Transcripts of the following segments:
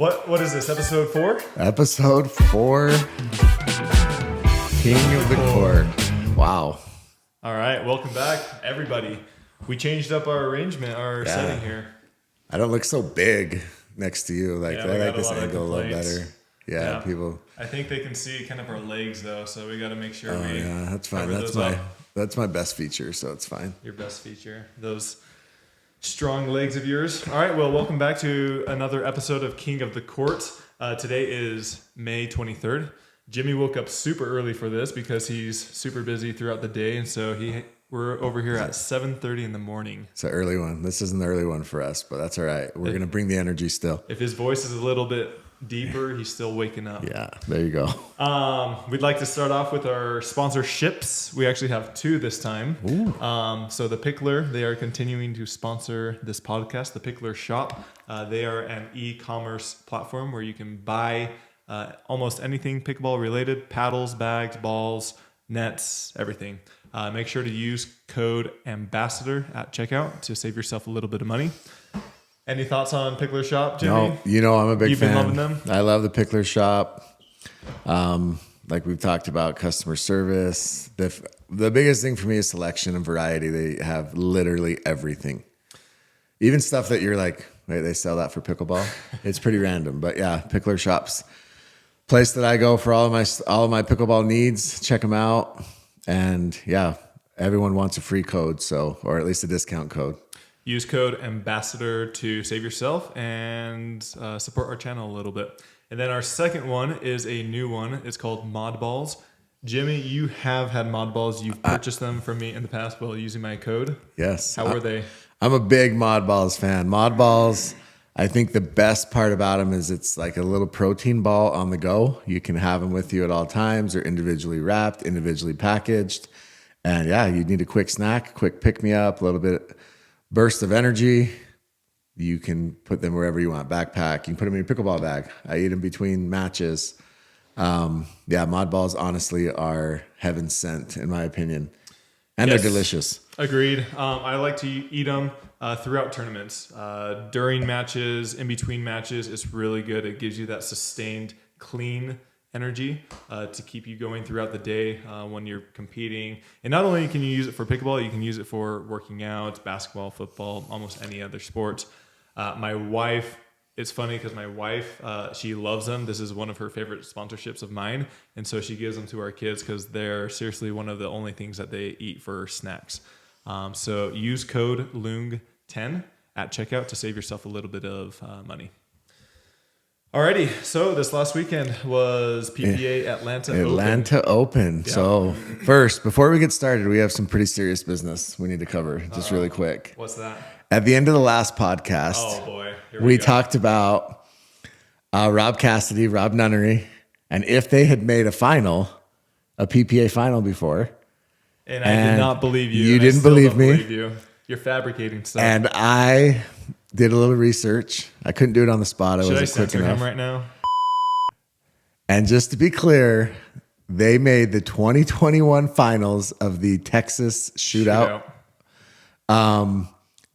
What is this? Episode 4? Episode 4. King of the Court. Wow. All right, welcome back, everybody. We changed up our arrangement, our setting here. I don't look so big next to you. Like, Yeah, I we like got this a lot of angle a little complaints. better. Yeah, people. I think they can see kind of our legs though, so we got to make sure Oh we. yeah, that's fine. cover those That's up. my best feature, so it's fine. Your best feature, those strong legs of yours. All right, well, welcome back to another episode of King of the Court. Today is May 23rd. Jimmy woke up super early for this because he's super busy throughout the day, and so we're over here at 7:30 in the morning. It's an early one. This isn't the early one for us, but that's all right. We're gonna bring the energy still. If his voice is a little bit deeper, he's still waking up. Yeah, there you go. We'd like to start off with our sponsorships. We actually have 2 this time. So the Pickler, they are continuing to sponsor this podcast. The Pickler Shop, they are an e-commerce platform where you can buy almost anything pickleball related: paddles, bags, balls, nets, everything. Make sure to use code ambassador at checkout to save yourself a little bit of money. Any thoughts on Pickler Shop, Jimmy? No, you know I'm a big fan. You've been loving them? I love the Pickler Shop. Like we've talked about, customer service. The biggest thing for me is selection and variety. They have literally everything. Even stuff that you're like, wait, they sell that for pickleball? It's pretty random. But yeah, Pickler Shop's place that I go for all of my pickleball needs. Check them out. And yeah, everyone wants a free code, or at least a discount code. Use code ambassador to save yourself and support our channel a little bit. And then our second one is a new one. It's called Mod Balls. Jimmy, you have had Mod Balls. You've purchased them from me in the past while using my code. Yes. How were they? I'm a big Mod Balls fan. Mod Balls, I think the best part about them is it's like a little protein ball on the go. You can have them with you at all times. They're individually wrapped, individually packaged. And yeah, you need a quick snack, quick pick-me-up, a little bit burst of energy. You can put them wherever you want. Backpack. You can put them in your pickleball bag. I eat them between matches. Mod Balls honestly are heaven sent in my opinion. And Yes. they're delicious. Agreed. I like to eat them throughout tournaments. During matches, in between matches, it's really good. It gives you that sustained, clean energy to keep you going throughout the day when you're competing. And not only can you use it for pickleball, you can use it for working out, basketball, football, almost any other sport. My wife, it's funny because my wife, she loves them. This is one of her favorite sponsorships of mine. And so she gives them to our kids because they're seriously one of the only things that they eat for snacks. So use code LUNG10 at checkout to save yourself a little bit of money. Alrighty, so this last weekend was PPA Atlanta Open. Yeah. So first, before we get started, we have some pretty serious business we need to cover just really quick. What's that? At the end of the last podcast, Oh boy, here we go. talked about Rob Cassidy, Rob Nunnery, and if they had made a PPA final before. And I did not believe you. You and didn't I still believe don't me. Believe you. You're fabricating stuff. And I did a little research. I couldn't do it on the spot. Should I wasn't quick censor enough. him right now? And just to be clear, they made the 2021 finals of the Texas Shootout.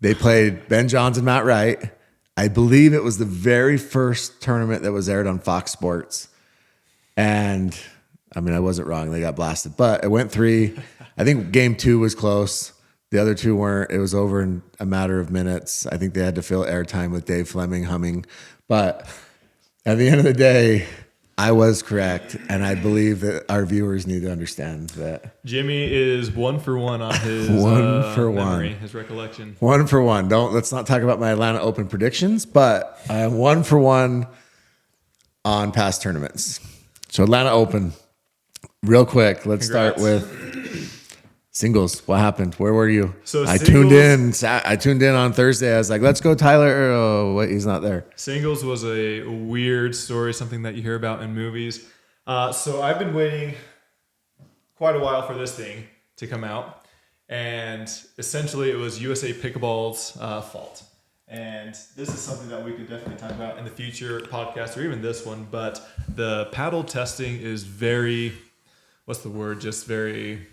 They played Ben Johns and Matt Wright. I believe it was the very first tournament that was aired on Fox Sports. And I mean, I wasn't wrong. They got blasted, but it went 3. I think game 2 was close. The other 2 weren't. It was over in a matter of minutes. I think they had to fill airtime with Dave Fleming humming. But at the end of the day, I was correct. And I believe that our viewers need to understand that. Jimmy is 1 for 1 on his memory, his recollection. 1 for 1. Let's not talk about my Atlanta Open predictions, but I am 1 for 1 on past tournaments. So Atlanta Open, real quick. Let's Congrats. start with singles. What happened? Where were you? So I tuned in on Thursday. I was like, let's go Tyler. Oh, wait, he's not there. Singles was a weird story, something that you hear about in movies. So I've been waiting quite a while for this thing to come out. And essentially it was USA Pickleball's fault. And this is something that we could definitely talk about in the future podcast or even this one. But the paddle testing is very, what's the word? Just very,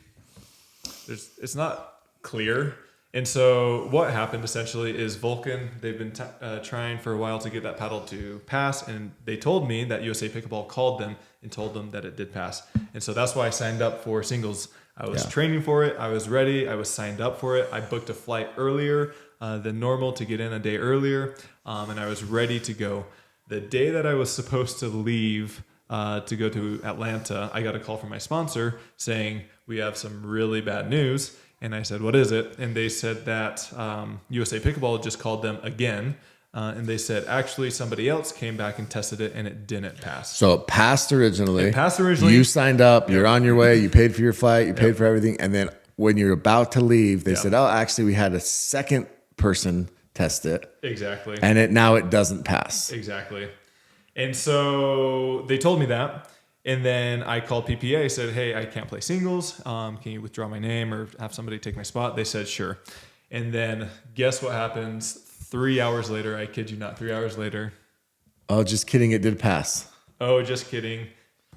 it's not clear. And so what happened essentially is Vulcan, they've been trying for a while to get that paddle to pass, and they told me that USA Pickleball called them and told them that it did pass. And so that's why I signed up for singles. I was training for it. I was ready. I was signed up for it. I booked a flight earlier than normal to get in a day earlier, and I was ready to go. The day that I was supposed to leave to go to Atlanta, I got a call from my sponsor saying, we have some really bad news. And I said, what is it? And they said that USA Pickleball just called them again. And they said, actually, somebody else came back and tested it, and it didn't pass. So it passed originally. It passed originally. You signed up. You're on your way. You paid for your flight. You paid for everything. And then when you're about to leave, they said, oh, actually, we had a second person test it. Exactly. And now it doesn't pass. Exactly. And so they told me that. And then I called PPA, said, hey, I can't play singles. Can you withdraw my name or have somebody take my spot? They said, sure. And then guess what happens 3 hours later? I kid you not, 3 hours later. Oh, just kidding. It did pass. Oh, just kidding.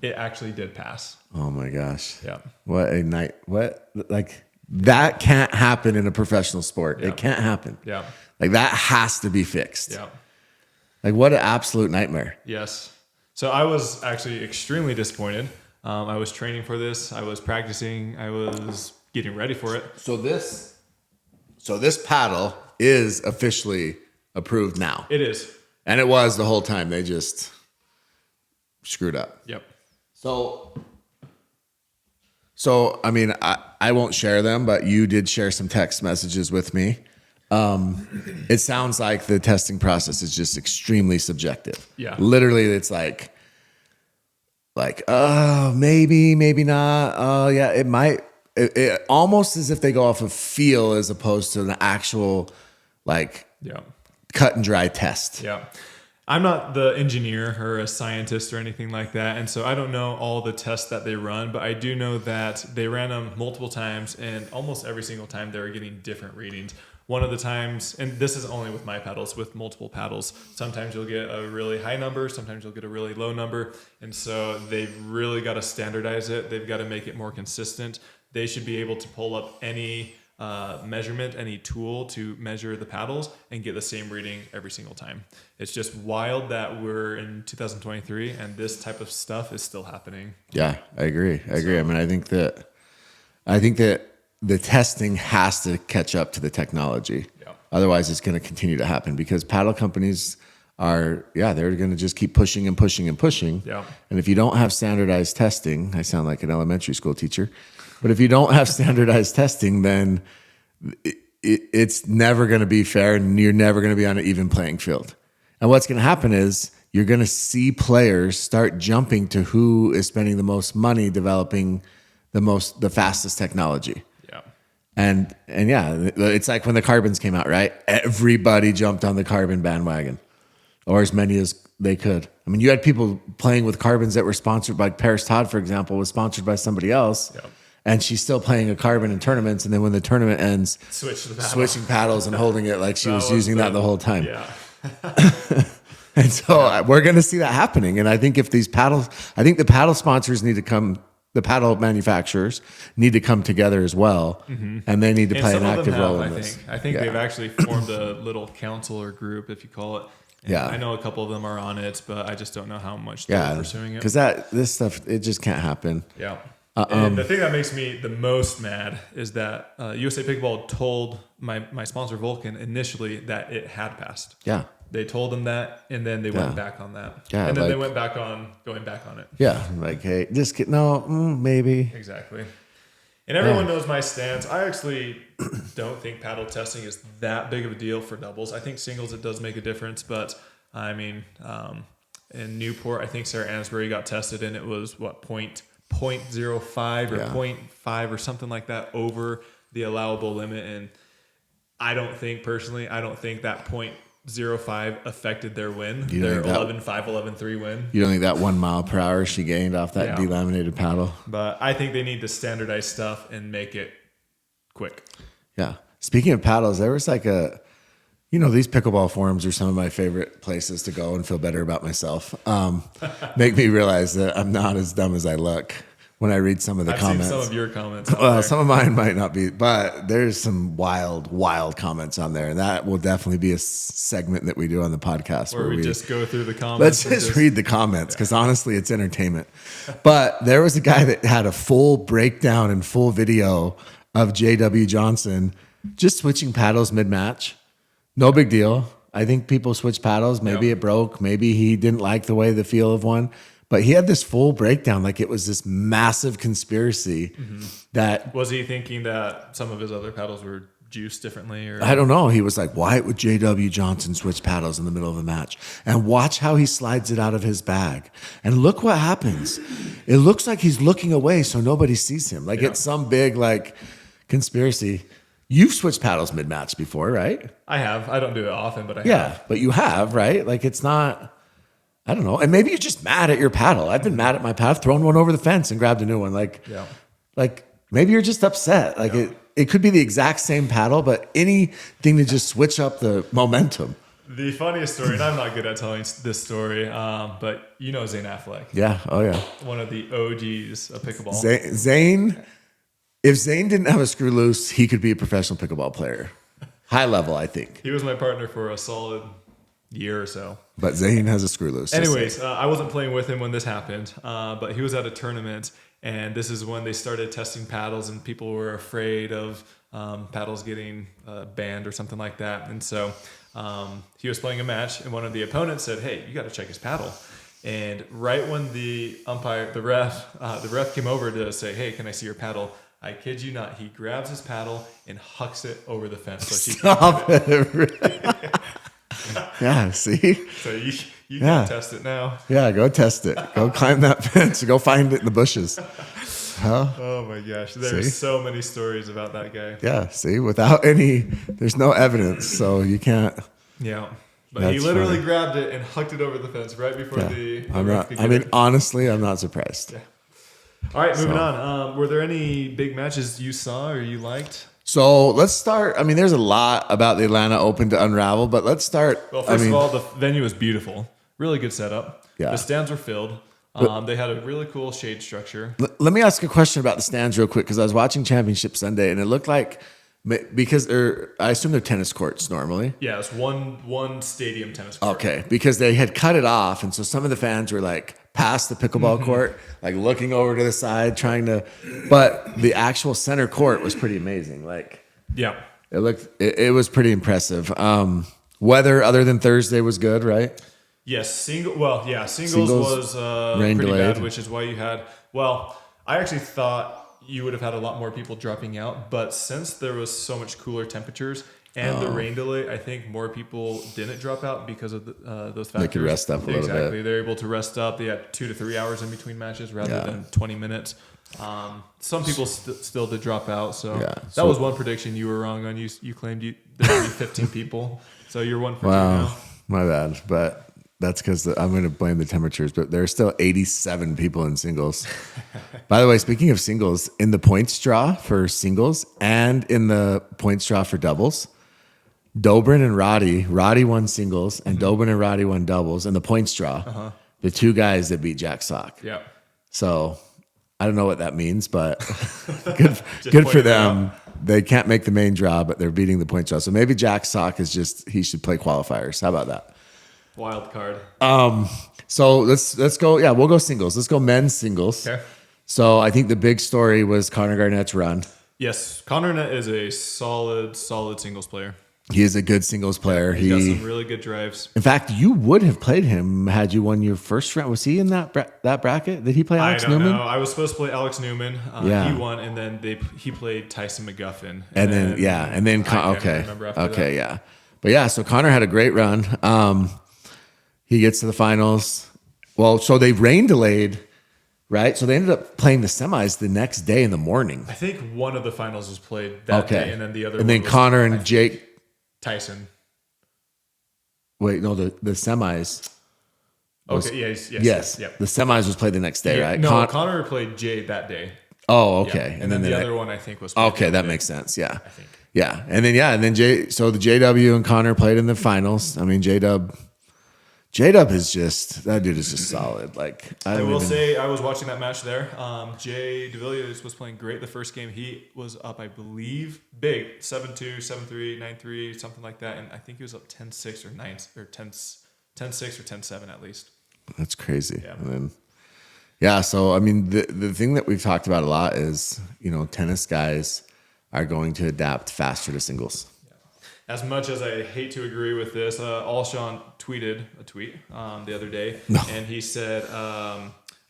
It actually did pass. Oh my gosh. Yeah. What a night. What? Like that can't happen in a professional sport. Yeah. It can't happen. Yeah. Like that has to be fixed. Yeah. Like what an absolute nightmare. Yes. So I was actually extremely disappointed. I was training for this. I was practicing. I was getting ready for it. So this paddle is officially approved now. It is. And it was the whole time. They just screwed up. Yep. So I mean, I won't share them, but you did share some text messages with me. It sounds like the testing process is just extremely subjective. Yeah. Literally, it's like, oh, maybe not. Oh, yeah, it might. It almost as if they go off of feel as opposed to an actual, like, cut and dry test. Yeah. I'm not the engineer or a scientist or anything like that, and so I don't know all the tests that they run, but I do know that they ran them multiple times, and almost every single time they were getting different readings. One of the times, and this is only with my paddles, with multiple paddles, sometimes you'll get a really high number, sometimes you'll get a really low number, and so they've really got to standardize it. They've got to make it more consistent. They should be able to pull up any measurement, any tool to measure the paddles and get the same reading every single time. It's just wild that we're in 2023 and this type of stuff is still happening. Yeah, I agree. I mean, I think that the testing has to catch up to the technology. Yeah. Otherwise, it's going to continue to happen because paddle companies they're going to just keep pushing and pushing and pushing. Yeah. And if you don't have standardized testing, I sound like an elementary school teacher, but if you don't have standardized testing, then it's never going to be fair and you're never going to be on an even playing field. And what's going to happen is you're going to see players start jumping to who is spending the most money developing the fastest technology. And yeah, it's like when the carbons came out, right? Everybody jumped on the carbon bandwagon, or as many as they could. I mean, you had people playing with carbons that were sponsored by Paris Todd, for example, was sponsored by somebody else, and she's still playing a carbon in tournaments. And then when the tournament ends, switching paddles and holding it like she was using that the whole time. Yeah. And so we're going to see that happening. And I think if these paddles, I think the paddle sponsors need to come. The paddle manufacturers need to come together as well, and they need to play an active role in this. I think they've actually formed a little council or group, if you call it. And I know a couple of them are on it, but I just don't know how much they're pursuing it. Because this stuff, it just can't happen. Yeah. And the thing that makes me the most mad is that USA Pickleball told my sponsor Vulcan initially that it had passed. Yeah. They told them that, and then they went back on that. Yeah, and then they went back on going back on it. Yeah, like, hey, just get, maybe. Exactly. And everyone knows my stance. I actually don't think paddle testing is that big of a deal for doubles. I think singles, it does make a difference. But, I mean, in Newport, I think Sarah Ansbury got tested, and it was, 0.05 or 0.5 or something like that over the allowable limit. And I don't think that 0.05 affected their win. Their 11.5, 11.3 win. You don't think that 1 mile per hour she gained off that delaminated paddle? But I think they need to standardize stuff and make it quick. Yeah. Speaking of paddles, there was like these pickleball forums are some of my favorite places to go and feel better about myself. Make me realize that I'm not as dumb as I look when I read some of the I've comments. seen some of your comments. out Well, there. some of mine might not be, but there's some wild comments on there. And that will definitely be a segment that we do on the podcast where we just go through the comments. let's and just read the comments because honestly, it's entertainment. But there was a guy that had a full breakdown and full video of J.W. Johnson just switching paddles mid-match. No big deal. I think people switch paddles. Maybe it broke. Maybe he didn't like the way the feel of one. But he had this full breakdown like it was this massive conspiracy that... Was he thinking that some of his other paddles were juiced differently? Or I don't know. He was like, why would J.W. Johnson switch paddles in the middle of a match? And watch how he slides it out of his bag. And look what happens. It looks like he's looking away so nobody sees him. Like it's some big like conspiracy. You've switched paddles mid-match before, right? I have. I don't do it often, but I Yeah, have. but you have, right? Like it's not... I don't know. And maybe you're just mad at your paddle. I've been mad at my paddle. I've thrown one over the fence and grabbed a new one. Like maybe you're just upset. Like it could be the exact same paddle, but anything to just switch up the momentum. The funniest story, and I'm not good at telling this story, but you know Zane Affleck. Yeah. Oh, yeah. One of the OGs of pickleball. Zane, if Zane didn't have a screw loose, he could be a professional pickleball player. High level, I think. He was my partner for a solid year or so. But Zane has a screw loose. Anyways, I wasn't playing with him when this happened, but he was at a tournament, and this is when they started testing paddles, and people were afraid of paddles getting banned or something like that. And so he was playing a match, and one of the opponents said, "Hey, you got to check his paddle." And right when the ref came over to say, "Hey, can I see your paddle?" I kid you not, he grabs his paddle and hucks it over the fence. So she Stop it. Yeah, see? So you can test it now. Yeah, go test it. Go climb that fence. Go find it in the bushes. Huh? Oh my gosh. There's so many stories about that guy. Yeah, see? There's no evidence, so you can't. Yeah. But he literally grabbed it and hucked it over the fence right before Honestly, I'm not surprised. Yeah. All right, moving on. Were there any big matches you saw or you liked? So let's start. I mean, there's a lot about the Atlanta Open to unravel, but let's start. Well, first of all, the venue was beautiful. Really good setup. Yeah. The stands were filled. They had a really cool shade structure. Let me ask a question about the stands real quick because I was watching Championship Sunday and it looked like I assume they're tennis courts normally. Yeah, it's one stadium tennis court. Okay, because they had cut it off, and so some of the fans were like past the pickleball court, like looking over to the side, trying to. But the actual center court was pretty amazing. Like, yeah, it was pretty impressive. Weather other than Thursday was good, right? Yes, singles was rain pretty delayed. bad, which is why you had. Well, I actually thought you would have had a lot more people dropping out, but since there was so much cooler temperatures and the rain delay, I think more people didn't drop out because of those factors. They could rest up a little bit. Exactly, they're able to rest up. They had 2 to 3 hours in between matches rather than 20 minutes. Some people still did drop out, so that was one prediction you were wrong on. You claimed there would be 15 people, so you're 1 for 2 now. My bad, but. That's because I'm going to blame the temperatures, but there are still 87 people in singles. By the way, speaking of singles, in the points draw for singles and in the points draw for doubles, Dobrin and Roddy won singles, and Dobrin and Roddy won doubles. And the points draw, the two guys that beat Jack Sock. Yeah. So I don't know what that means, but good for them. They can't make the main draw, but they're beating the points draw. So maybe Jack Sock he should play qualifiers. How about that? Wild card. So let's go. Yeah, we'll go singles. Let's go men's singles. Okay. So I think the big story was Connor Garnett's run. Yes, Connor Garnett is a solid singles player. He is a good singles player. He got some really good drives. In fact, you would have played him had you won your first round. Was he in that bracket? Did he play Alex Newman? I don't know. I was supposed to play Alex Newman. Yeah. He won, and then he played Tyson McGuffin. And then okay, yeah. But yeah, so Connor had a great run. He gets to the finals. Well, so they rain delayed, right? So they ended up playing the semis the next day in the morning. I think one of the finals was played that day, and then the other. And then Connor and Jake Tyson. Wait, no, the semis. Okay. Yes. Yep. The semis was played the next day, right? No, Connor played Jay that day. Oh, okay. Yeah. And then the other one I think was. Okay, that makes sense. Yeah. I think. Yeah, and then so the JW and Connor played in the finals. I mean, J-Dub is just, that dude is just solid. Like, I will say, I was watching that match there. Jay DeVilliers was playing great the first game. He was up, I believe, big, 7-2, 7-3, 9-3, something like that. And I think he was up 10-6 or 10-6 or 10-7 at least. That's crazy. Yeah. And then, yeah, so, I mean, the thing that we've talked about a lot is, you know, tennis guys are going to adapt faster to singles. As much as I hate to agree with this, Alshon tweeted a tweet the other day, and he said,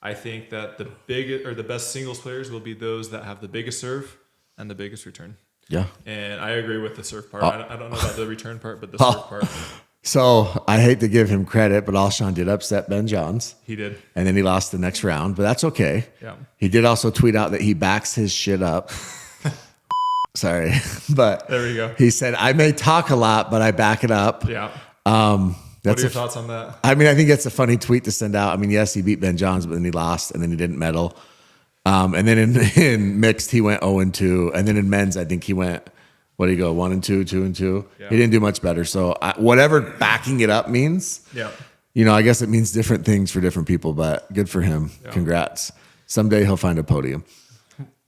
"I think that the best singles players will be those that have the biggest serve and the biggest return." Yeah, and I agree with the serve part. I don't know about the return part, but the serve part. So I hate to give him credit, but Alshon did upset Ben Johns. He did, and then he lost the next round, but that's okay. Yeah, he did also tweet out that he backs his shit up. Sorry, but there we go. He said, "I may talk a lot, but I back it up." Yeah. What are your thoughts on that? I mean, I think it's a funny tweet to send out. I mean, yes, he beat Ben Johns, but then he lost, and then he didn't medal. And then in mixed, he went 0-2, and then in men's, I think he went, what did he go, 1-2, 2-2? Yeah. He didn't do much better. So whatever backing it up means, yeah, you know, I guess it means different things for different people. But good for him. Yeah. Congrats. Someday he'll find a podium.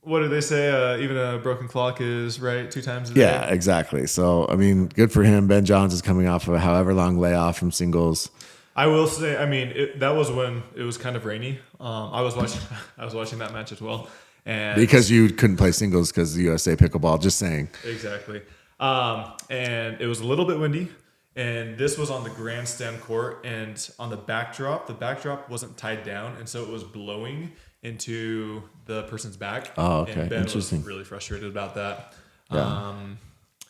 What did they say? Even a broken clock is right 2 times a day. Yeah, exactly. So, I mean, good for him. Ben Johns is coming off of a however long layoff from singles. I will say, I mean, that was when it was kind of rainy. I was watching that match as well, and because you couldn't play singles because the USA Pickleball. Just saying. Exactly. And it was a little bit windy, and this was on the grandstand court, and on the backdrop wasn't tied down, and so it was blowing into the person's back. Oh, okay. And Ben Interesting. was really frustrated about that. Yeah.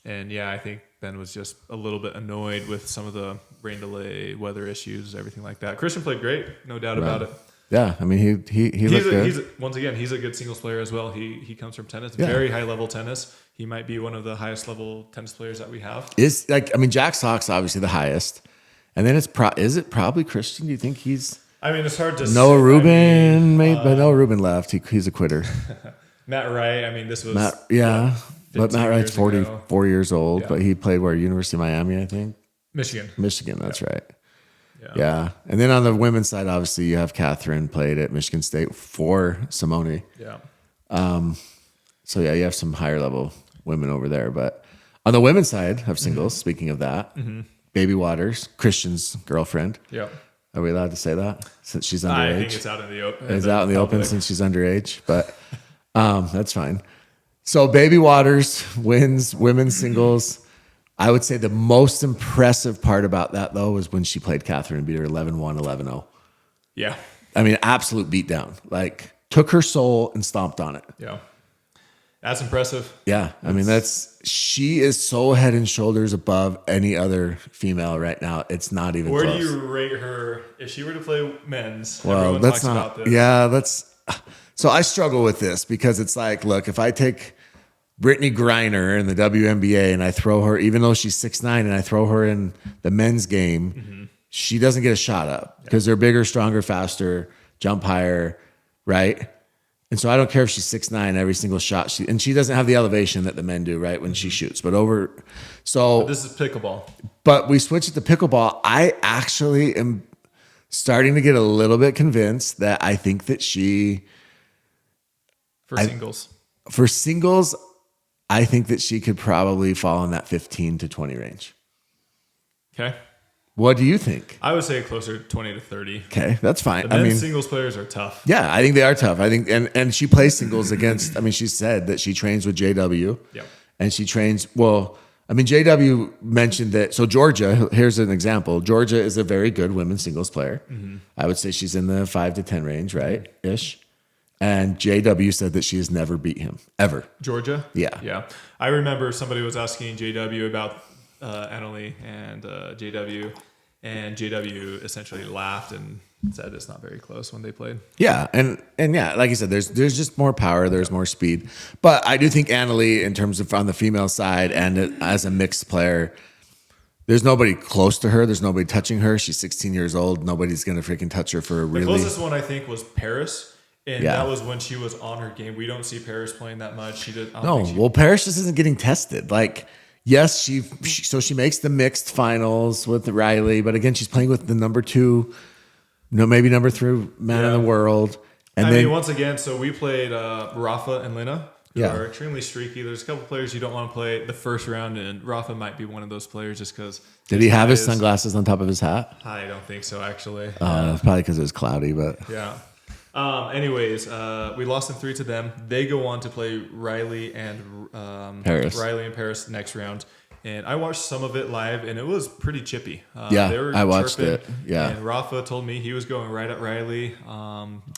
And yeah, I think Ben was just a little bit annoyed with some of the rain delay, weather issues, everything like that. Christian played great, no doubt about it. Yeah, I mean, he looked good. Once again, he's a good singles player as well. He comes from tennis, very high level tennis. He might be one of the highest level tennis players that we have. Jack Sock's obviously the highest, and then is it probably Christian? Do you think he's? I mean, it's hard to Noah Rubin, but Noah Rubin left. He's a quitter. Matt Wright. I mean, this was but Matt Wright's 44 years old, but he played University of Miami, I think. Michigan. That's right. Yeah. And then on the women's side, obviously you have Catherine played at Michigan State for Simone. Yeah. So yeah, you have some higher level women over there, but on the women's side of singles, speaking of that, Baby Waters, Christian's girlfriend. Yeah. Are we allowed to say that since she's underage? I think it's out in the open. It's out in the open since she's underage, but that's fine. So Baby Waters wins women's singles. I would say the most impressive part about that, though, was when she played Catherine and beat her 11-1, 11-0. Yeah. I mean, absolute beatdown. Like, took her soul and stomped on it. Yeah. That's impressive. Yeah. I mean, she is so head and shoulders above any other female right now. It's not even close. Where do you rate her if she were to play men's? Well, that's not. About this. Yeah, so I struggle with this because it's like, look, if I take Brittany Griner in the WNBA and I throw her, even though she's 6'9", and I throw her in the men's game, she doesn't get a shot up because they're bigger, stronger, faster, jump higher, right? And so I don't care if she's 6'9", every single shot she doesn't have the elevation that the men do, right, when she shoots. But this is pickleball. But we switch it to pickleball. I actually am starting to get a little bit convinced that I think that for singles, I think that she could probably fall in that 15 to 20 range. Okay. What do you think? I would say closer to 20 to 30. Okay, that's fine. The men's singles players are tough. Yeah, I think they are tough. I think, and she plays singles against. I mean, she said that she trains with JW. Yeah. And she trains. Well, I mean, JW mentioned that. So Georgia, here's an example. Georgia is a very good women's singles player. I would say she's in the 5 to 10 range, right, ish. And JW said that she has never beat him ever. Georgia. Yeah. Yeah. I remember somebody was asking JW about Annalie and JW. And JW essentially laughed and said it's not very close when they played. Yeah, and yeah, like you said, there's just more power, there's more speed. But I do think Annalie, in terms of on the female side and as a mixed player, there's nobody close to her. There's nobody touching her. She's 16 years old. Nobody's gonna freaking touch her for a really. The closest one I think was Paris. And that was when she was on her game. We don't see Paris playing that much. She did. Paris just isn't getting tested. Like, Yes, she makes the mixed finals with Riley, but again, she's playing with the number 2, maybe number 3 man in the world. And I then mean, once again, so we played Rafa and Lena, who Yeah. are extremely streaky. There's a couple players you don't want to play the first round, and Rafa might be one of those players just because. did he have his sunglasses on top of his hat? I don't think so, actually. That's probably because it was cloudy, but Yeah. Anyways, we lost in 3 to them. They go on to play Riley and Paris next round. And I watched some of it live, and it was pretty chippy. Yeah, they were I watched chirping, it. Yeah. And Rafa told me he was going right at Riley.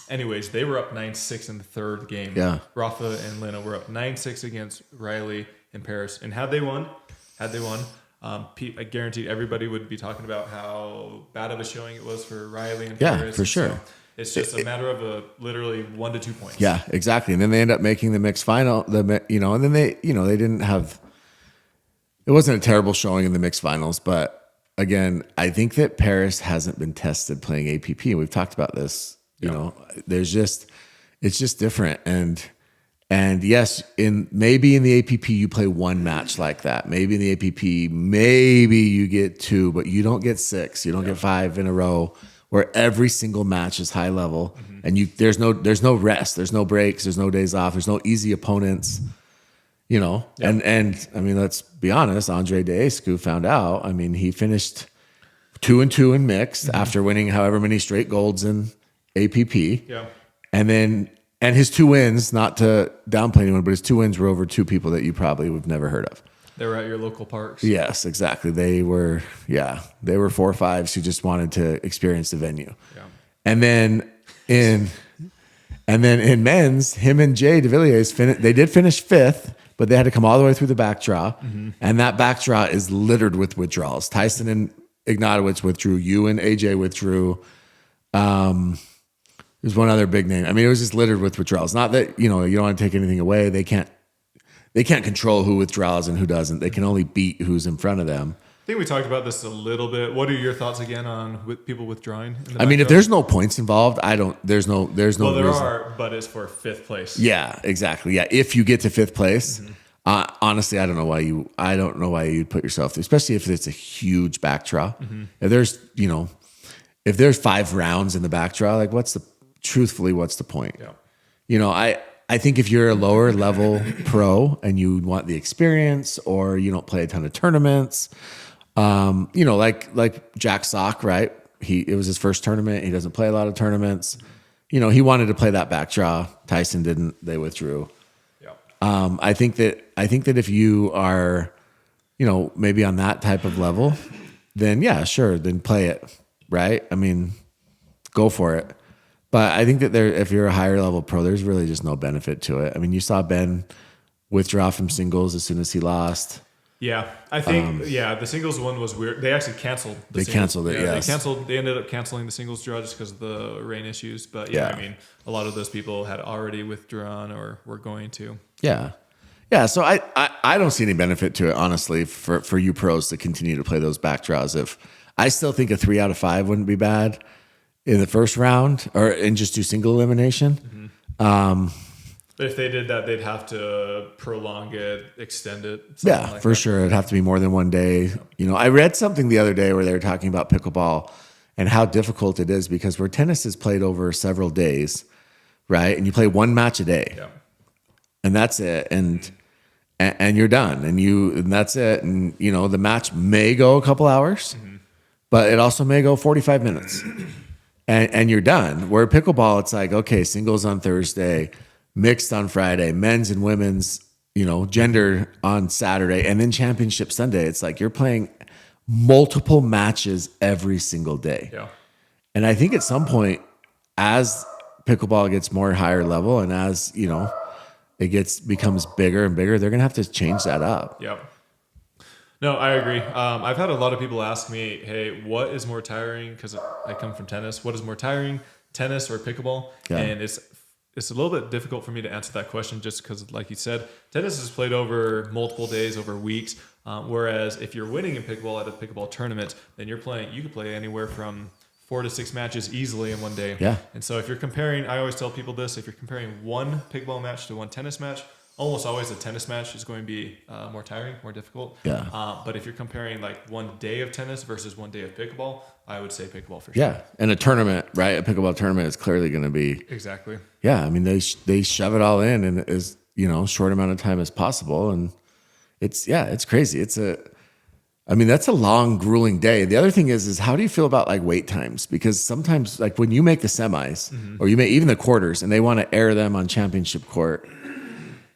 Anyways, they were up 9-6 in the third game. Yeah. Rafa and Lena were up 9-6 against Riley and Paris. And had they won, I guaranteed everybody would be talking about how bad of a showing it was for Riley and Paris. Yeah, for sure. So it's just a matter of literally 1 to 2 points. yeah, exactly. And then they end up making the mixed final, and then they didn't have, it wasn't a terrible showing in the mixed finals, but again, I think that Paris hasn't been tested playing APP. We've talked about this, it's just different. And yes, maybe in the APP you play one match like that. Maybe in the APP, maybe you get 2, but you don't get 6. You don't get 5 in a row where every single match is high level, and there's no rest, there's no breaks, there's no days off, there's no easy opponents. And I mean, let's be honest, Andre Deescu found out. I mean, he finished 2-2 in mixed after winning however many straight golds in APP. Yeah. And his 2 wins, not to downplay anyone, but his 2 wins were over 2 people that you probably would have never heard of. They were at your local parks. Yes, exactly. They were 4-5s who just wanted to experience the venue. Yeah. And then in men's, him and Jay DeVilliers they did finish 5th, but they had to come all the way through the back draw. And that back draw is littered with withdrawals. Tyson and Ignatowicz withdrew. You and AJ withdrew. There's one other big name. I mean, it was just littered with withdrawals. Not that, you don't want to take anything away. They can't control who withdraws and who doesn't. They can only beat who's in front of them. I think we talked about this a little bit. What are your thoughts again on people withdrawing? I mean, if there's no points involved, there's no Well, there reason. are, but it's for 5th place. Yeah, exactly. Yeah, if you get to 5th place, honestly, I don't know why you'd put yourself through, especially if it's a huge back draw. If there's 5 rounds in the back draw, like what's the point? Yeah. I think if you're a lower level pro and you want the experience, or you don't play a ton of tournaments, like Jack Sock, right? It was his first tournament. He doesn't play a lot of tournaments. He wanted to play that back draw. Tyson didn't. They withdrew. Yeah. I think that if you are, maybe on that type of level, then yeah, sure, then play it, right? I mean, go for it. But I think that if you're a higher level pro, there's really just no benefit to it. I mean, you saw Ben withdraw from singles as soon as he lost. Yeah, I think the singles one was weird. They actually canceled. Canceled it. Yeah, yes. They ended up canceling the singles draw just because of the rain issues. But I mean, a lot of those people had already withdrawn or were going to. Yeah. So I don't see any benefit to it, honestly, for you pros to continue to play those back draws. If I still think a 3 out of 5 wouldn't be bad in the first round, and just do single elimination. But if they did that, they'd have to prolong it, extend it. Yeah, like for sure. It'd have to be more than one day. I read something the other day where they were talking about pickleball and how difficult it is, because where tennis is played over several days, right? And you play one match a day, and that's it. And you're done, and that's it. And the match may go a couple hours, but it also may go 45 minutes, and you're done. Where pickleball, it's like, okay, singles on Thursday, mixed on Friday, men's and women's, gender on Saturday, and then championship Sunday. It's like you're playing multiple matches every single day. Yeah. And I think at some point, as pickleball gets more higher level, and as it becomes bigger and bigger, they're gonna have to change that up. Yep. No, I agree. I've had a lot of people ask me, "Hey, what is more tiring?" Because I come from tennis. What is more tiring, tennis or pickleball? Yeah. And it's a little bit difficult for me to answer that question, just because, like you said, tennis is played over multiple days, over weeks. Whereas if you're winning in pickleball at a pickleball tournament, then you could play anywhere from 4 to 6 matches easily in one day. Yeah. And so if you're comparing, I always tell people this: if you're comparing one pickleball match to one tennis match, almost always a tennis match is going to be more tiring, more difficult. Yeah. But if you're comparing like one day of tennis versus one day of pickleball, I would say pickleball for sure. Yeah. And a tournament, right? A pickleball tournament is clearly going to be. Exactly. Yeah. I mean, they shove it all in as, short amount of time as possible. And it's crazy. That's a long, grueling day. The other thing is how do you feel about like wait times? Because sometimes, like when you make the semis or you make even the quarters and they want to air them on championship court,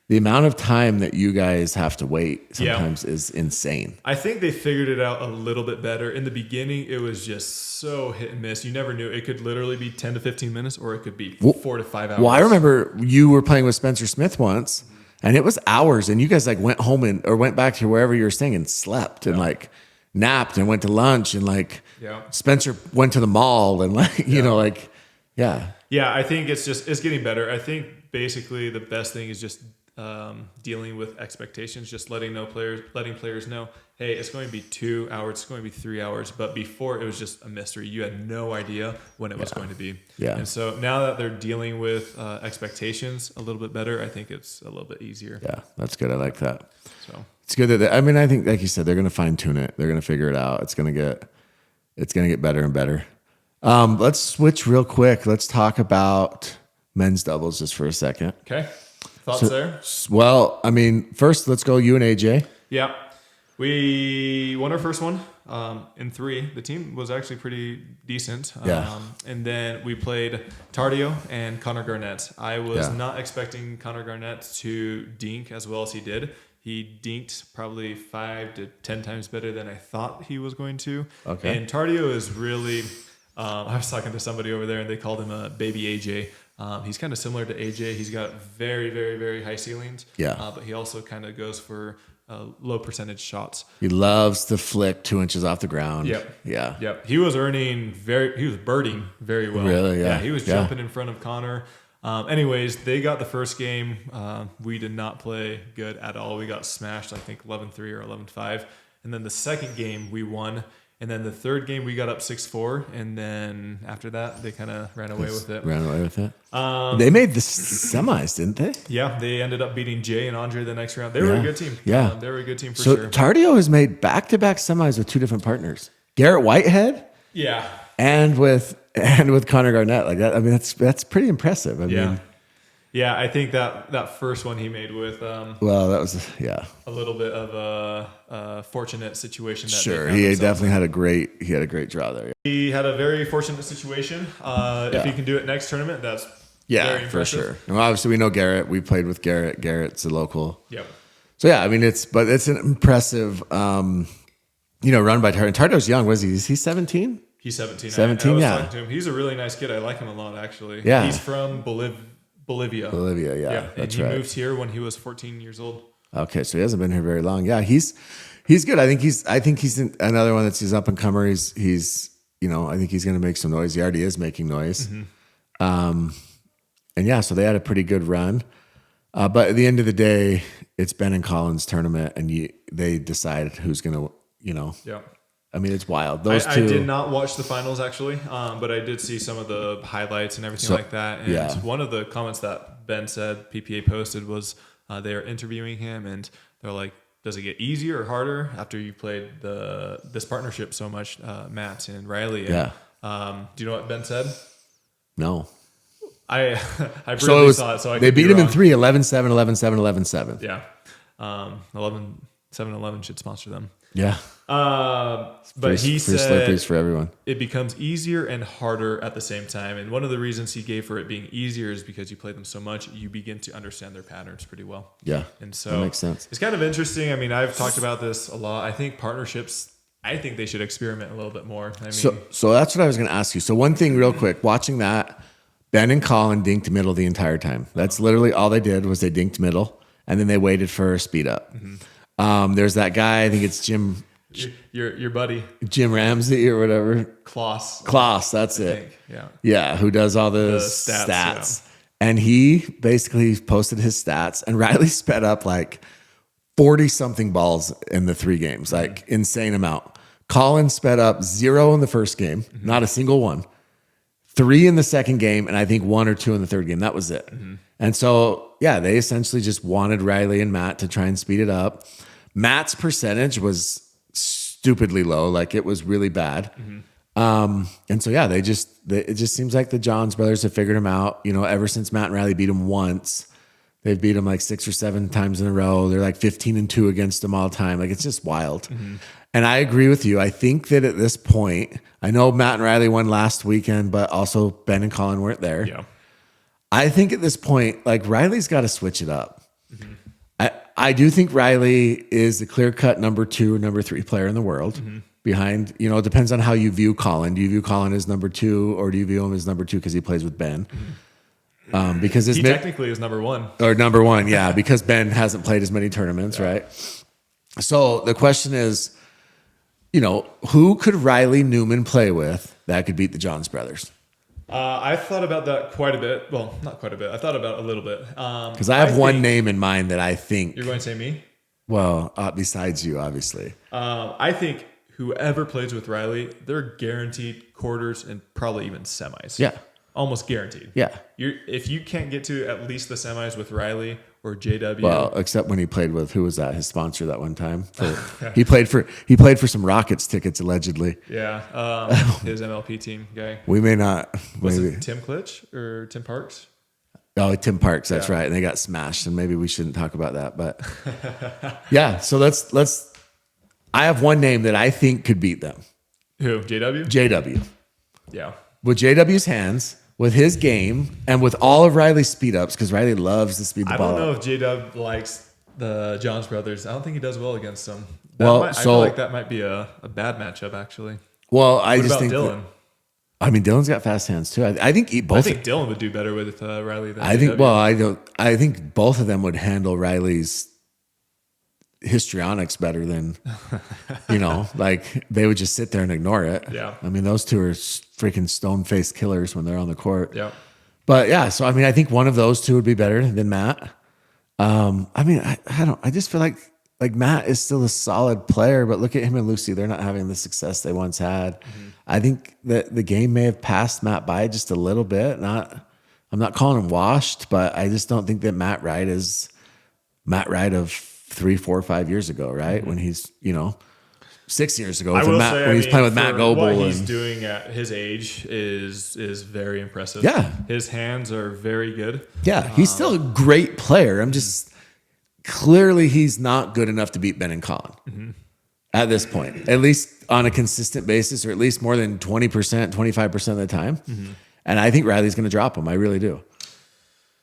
the amount of time that you guys have to wait sometimes is insane. I think they figured it out a little bit better. In the beginning, it was just so hit and miss. You never knew. It could literally be 10 to 15 minutes or it could be 4 to 5 hours. Well, I remember you were playing with Spencer Smith once. And it was hours, and you guys like went home or went back to wherever you were staying and slept and like napped and went to lunch and like Spencer went to the mall and like Yeah, I think it's getting better. I think basically the best thing is just dealing with expectations, just letting players know, hey, it's going to be 2 hours, it's going to be 3 hours. But before it was just a mystery. You had no idea when it was going to be. Yeah. And so now that they're dealing with expectations a little bit better, I think it's a little bit easier. Yeah, that's good. I like that. So it's good that I think, like you said, they're going to fine tune it. They're going to figure it out. It's going to get better and better. Let's switch real quick. Let's talk about men's doubles just for a second. Okay. Thoughts there? Well, first let's go you and AJ. Yeah. We won our first one in 3. The team was actually pretty decent. Yeah. And then we played Tardio and Connor Garnett. I was not expecting Connor Garnett to dink as well as he did. He dinked probably 5 to 10 times better than I thought he was going to. Okay. And Tardio is really... I was talking to somebody over there and they called him a baby AJ. He's kind of similar to AJ. He's got very, very, very high ceilings. Yeah. But he also kind of goes for low percentage shots. He loves to flick 2 inches off the ground. Yep. Yeah. Yep. He was birding very well. Really? Yeah. He was jumping in front of Connor. Anyways, they got the first game. We did not play good at all. We got smashed, I think 11-3 or 11-5. And then the second game we won. And then the third game, we got up 6-4. And then after that, they kind of ran away with it. They made the semis, didn't they? Yeah, they ended up beating Jay and Andre the next round. They were a good team. Yeah. They were a good team for sure. So Tardio has made back-to-back semis with 2 different partners. Garrett Whitehead. Yeah. And with Connor Garnett. Like that. That's pretty impressive. Yeah, I think that first one he made with that was a little bit of a fortunate situation. Sure, he definitely had a great draw there. He had a very fortunate situation. If he can do it next tournament, that's very impressive. For sure. And obviously, we know Garrett. We played with Garrett. Garrett's a local. Yep. So it's an impressive run by Tardio. Tardio's young. Was he? Is he 17? He's 17. 17. I was talking to him. He's a really nice kid. I like him a lot, actually. Yeah. He's from Bolivia. Yeah, that's right. He moved here when he was 14 years old. Okay, so he hasn't been here very long. Yeah, he's good. I think he's another one he's up and comer. I think he's going to make some noise. He already is making noise. Mm-hmm. So they had a pretty good run. But at the end of the day, it's Ben and Colin's tournament, and they decide who's going to, Yeah. It's wild. I did not watch the finals actually, but I did see some of the highlights and everything like that. And one of the comments that Ben said PPA posted was they are interviewing him and they're like, does it get easier or harder after you played this partnership so much, Matt and Riley? And, do you know what Ben said? No. I briefly saw it. So they beat him in 3, 11-7, 11-7, 11-7. Yeah. 7-Eleven should sponsor them. Yeah. But he said Slurpees for everyone. It becomes easier and harder at the same time. And one of the reasons he gave for it being easier is because you play them so much, you begin to understand their patterns pretty well. Yeah. And so that makes sense. It's kind of interesting. I've talked about this a lot. I think partnerships, I think they should experiment a little bit more. So that's what I was going to ask you. So one thing real quick, watching that, Ben and Colin dinked middle the entire time. That's literally all they did was they dinked middle and then they waited for a speed up. Mm-hmm. There's that guy, I think it's Jim. Your buddy. Jim Ramsey or whatever. Kloss, that's it. Think. Yeah. Yeah, who does all the stats. Yeah. And he basically posted his stats and Riley sped up like 40 something balls in the 3 games, like insane amount. Colin sped up 0 in the first game, not a single one. 3 in the second game, and I think 1 or 2 in the third game. That was it. And so, yeah, they essentially just wanted Riley and Matt to try and speed it up. Matt's percentage was stupidly low. Like, it was really bad. And so, yeah, it just seems like the Johns brothers have figured him out. You know, ever since Matt and Riley beat him once, they've beat him like 6 or 7 times in a row. They're like 15-2 against him all the time. Like, it's just wild. And I agree with you. I think that at this point, I know Matt and Riley won last weekend, but also Ben and Colin weren't there. Yeah. I think at this point, like, Riley's got to switch it up. I do think Riley is the clear-cut number 2 or number 3 player in the world. Behind, you know, it depends on how you view Colin. Do you view Colin as number 2, or do you view him as number 2 because he plays with Ben? Because he technically is number 1. Or number 1, yeah, because Ben hasn't played as many tournaments, right? So the question is, you know, who could Riley Newman play with that could beat the Johns brothers? I thought about that quite a bit. Well, not quite a bit. I thought about it a little bit. Because I have one name in mind that I think. You're going to say me? Well, besides you, obviously. I think whoever plays with Riley, they're guaranteed quarters and probably even semis. Yeah. Almost guaranteed. Yeah. If you can't get to at least the semis with Riley or JW. Well, except when he played with, who was that? His sponsor that one time. He played for some Rockets tickets allegedly. Yeah. His MLP team guy. We may not. Was maybe. it Tim Klitsch or Tim Parks? Oh, Tim Parks. That's right. And they got smashed. And maybe we shouldn't talk about that. But yeah. So let's. I have one name that I think could beat them. Who? JW? JW. Yeah. With JW's hands, with his game, and with all of Riley's speed ups, because Riley loves to speed the ball up. I don't know if JW likes the Johns brothers. I don't think he does well against them. I feel like that might be a bad matchup, actually. Well, what just about think Dylan? Dylan's got fast hands too. I think Dylan would do better with Riley than JW. I think both of them would handle Riley's histrionics better than, you know, like they would just sit there and ignore it. Yeah. I mean, those two are freaking stone-faced killers when they're on the court. Yeah. But yeah, so I mean, I think one of those two would be better than Matt. I mean, I just feel like Matt is still a solid player, but look at him and Lucy. They're not having the success they once had. I think that the game may have passed Matt by just a little bit. I'm not calling him washed, but I just don't think that Matt Wright is Matt Wright of 3, 4, 5 years ago, right? When he's, you know, 6 years ago when he's playing with Matt Goebel. What he's doing at his age is very impressive. Yeah. His hands are very good. Yeah, he's still a great player. I'm just clearly he's not good enough to beat Ben and Colin at this point, at least on a consistent basis, or at least more than 20%, 25% of the time. And I think Riley's going to drop him. I really do.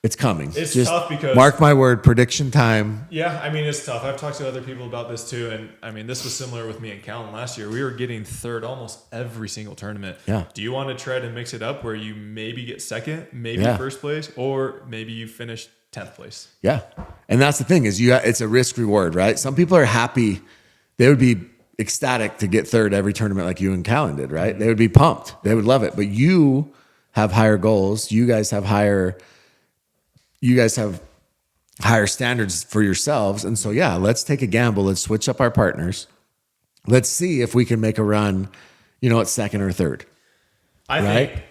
It's coming. It's just tough because mark my word, prediction time. Yeah, I mean, it's tough. I've talked to other people about this too, and I mean, this was similar with me and Callan last year. We were getting third almost every single tournament. Yeah. Do you want to try to mix it up where you maybe get second, maybe first place, or maybe you finish 10th place? Yeah, and that's the thing is it's a risk reward, right? Some people are happy; they would be ecstatic to get third every tournament like you and Callan did, right? They would be pumped. They would love it. But you have higher goals. You guys have higher standards for yourselves. And so, yeah, let's take a gamble. Let's switch up our partners. Let's see if we can make a run, you know, at second or third. I think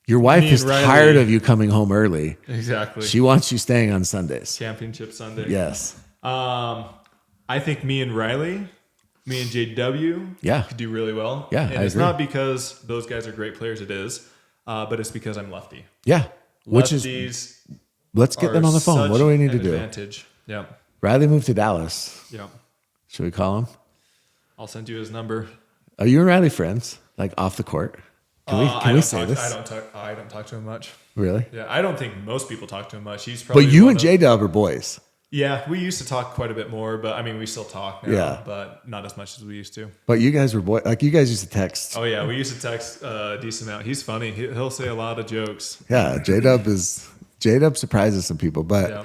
your wife is tired of you coming home early. Exactly. She wants you staying on Sundays. Championship Sunday. Yes. I think me and JW could do really well. Yeah, and it's not because those guys are great players. It is, but it's because I'm lefty. Yeah. Lefties. Let's get them on the phone. What do we need to do? Advantage. Yeah. Riley moved to Dallas. Yeah. Should we call him? I'll send you his number. Are you and Riley friends? Like off the court? Can we say this? I don't talk to him much. Really? Yeah. I don't think most people talk to him much. He's probably. But you and J-Dub are boys. Yeah, we used to talk quite a bit more, but I mean, we still talk now, but not as much as we used to. But you guys were boys. Like you guys used to text. Oh yeah, we used to text a decent amount. He's funny. He'll say a lot of jokes. Yeah, J-Dub surprises some people, but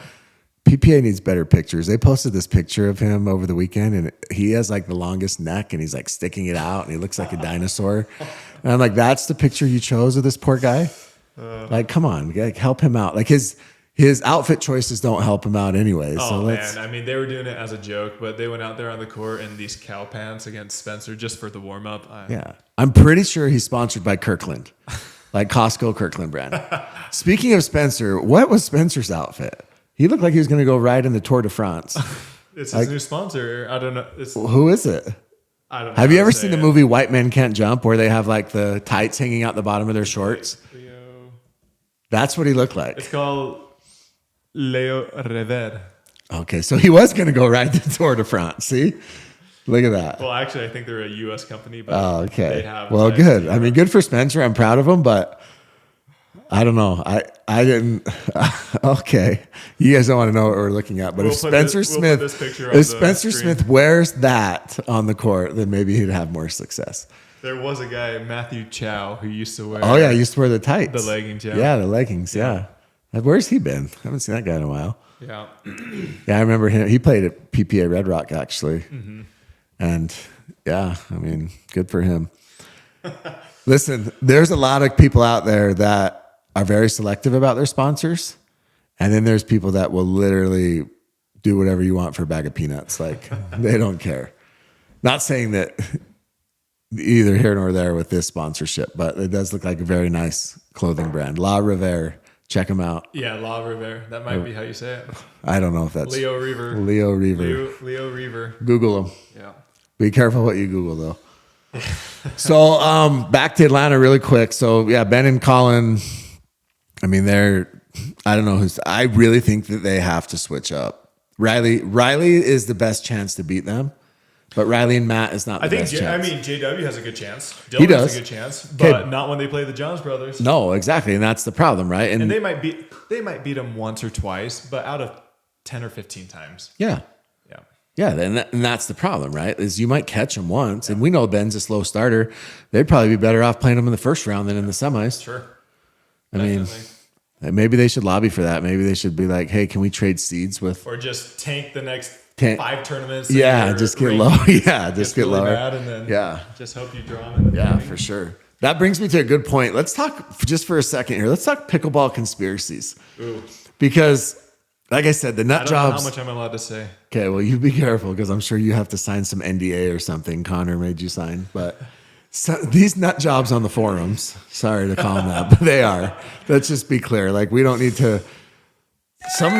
PPA needs better pictures. They posted this picture of him over the weekend, and he has like the longest neck, and he's like sticking it out, and he looks like a dinosaur. And I'm like, that's the picture you chose of this poor guy? Like, come on, like, help him out. Like his outfit choices don't help him out anyway. Oh, man. I mean, they were doing it as a joke, but they went out there on the court in these cow pants against Spencer just for the warm-up. Yeah. I'm pretty sure he's sponsored by Kirkland. like Costco Kirkland brand. Speaking of Spencer, what was Spencer's outfit? He looked like he was going to go ride in the Tour de France. It's his new sponsor. I don't know. Who is it? I don't know. Have you ever seen the movie White Men Can't Jump where they have like the tights hanging out the bottom of their shorts? Leo. That's what he looked like. It's called Leo Rever. Okay, so he was going to go ride the Tour de France. See? Look at that. Well, actually, I think they're a U.S. company. But Oh, okay. They have Well, good. I mean, good for Spencer. I'm proud of him, but I don't know. I didn't. Okay, you guys don't want to know what we're looking at, but if Spencer Smith wears that on the court, then maybe he'd have more success. There was a guy, Matthew Chow, who used to wear. Oh yeah, he used to wear the tights, the leggings. Yeah, the leggings. Yeah. Where's he been? I haven't seen that guy in a while. Yeah. Yeah, I remember him. He played at PPA Red Rock actually, and yeah, I mean, good for him. Listen, there's a lot of people out there that are very selective about their sponsors. And then there's people that will literally do whatever you want for a bag of peanuts. Like they don't care. Not saying that either here nor there with this sponsorship, but it does look like a very nice clothing brand. La Rivere. Check them out. Yeah, La Rivere. That might be how you say it. I don't know if that's Leo Rever. Leo Rever. Leo Rever. Google them. Yeah. Be careful what you Google though. So back to Atlanta really quick. So yeah, Ben and Colin, I mean, I don't know I really think that they have to switch up. Riley is the best chance to beat them, but Riley and Matt is not the best chance. I mean, JW has a good chance. Dylan He does. has a good chance, but not when they play the Johns brothers. No, exactly. And that's the problem, right? And they might beat them once or twice, but out of 10 or 15 times. Yeah. Yeah. Yeah, and that's the problem, right? Is you might catch them once, and we know Ben's a slow starter. They'd probably be better off playing them in the first round than in the semis. Sure. I mean, maybe they should lobby for that. Maybe they should be like, hey, can we trade seeds with... Or just tank the next 5 tournaments. Yeah, just get low. Yeah, just get really lower. Bad and then just hope you draw them in the beginning. For sure. That brings me to a good point. Let's talk just for a second here. Let's talk pickleball conspiracies. Ooh. Because, like I said, the nut jobs... I don't know how much I'm allowed to say. Okay, well, you be careful because I'm sure you have to sign some NDA or something Connor made you sign. But these nut jobs on the forums, sorry to call them that, but they are. Let's just be clear. Like, we don't need to... Some of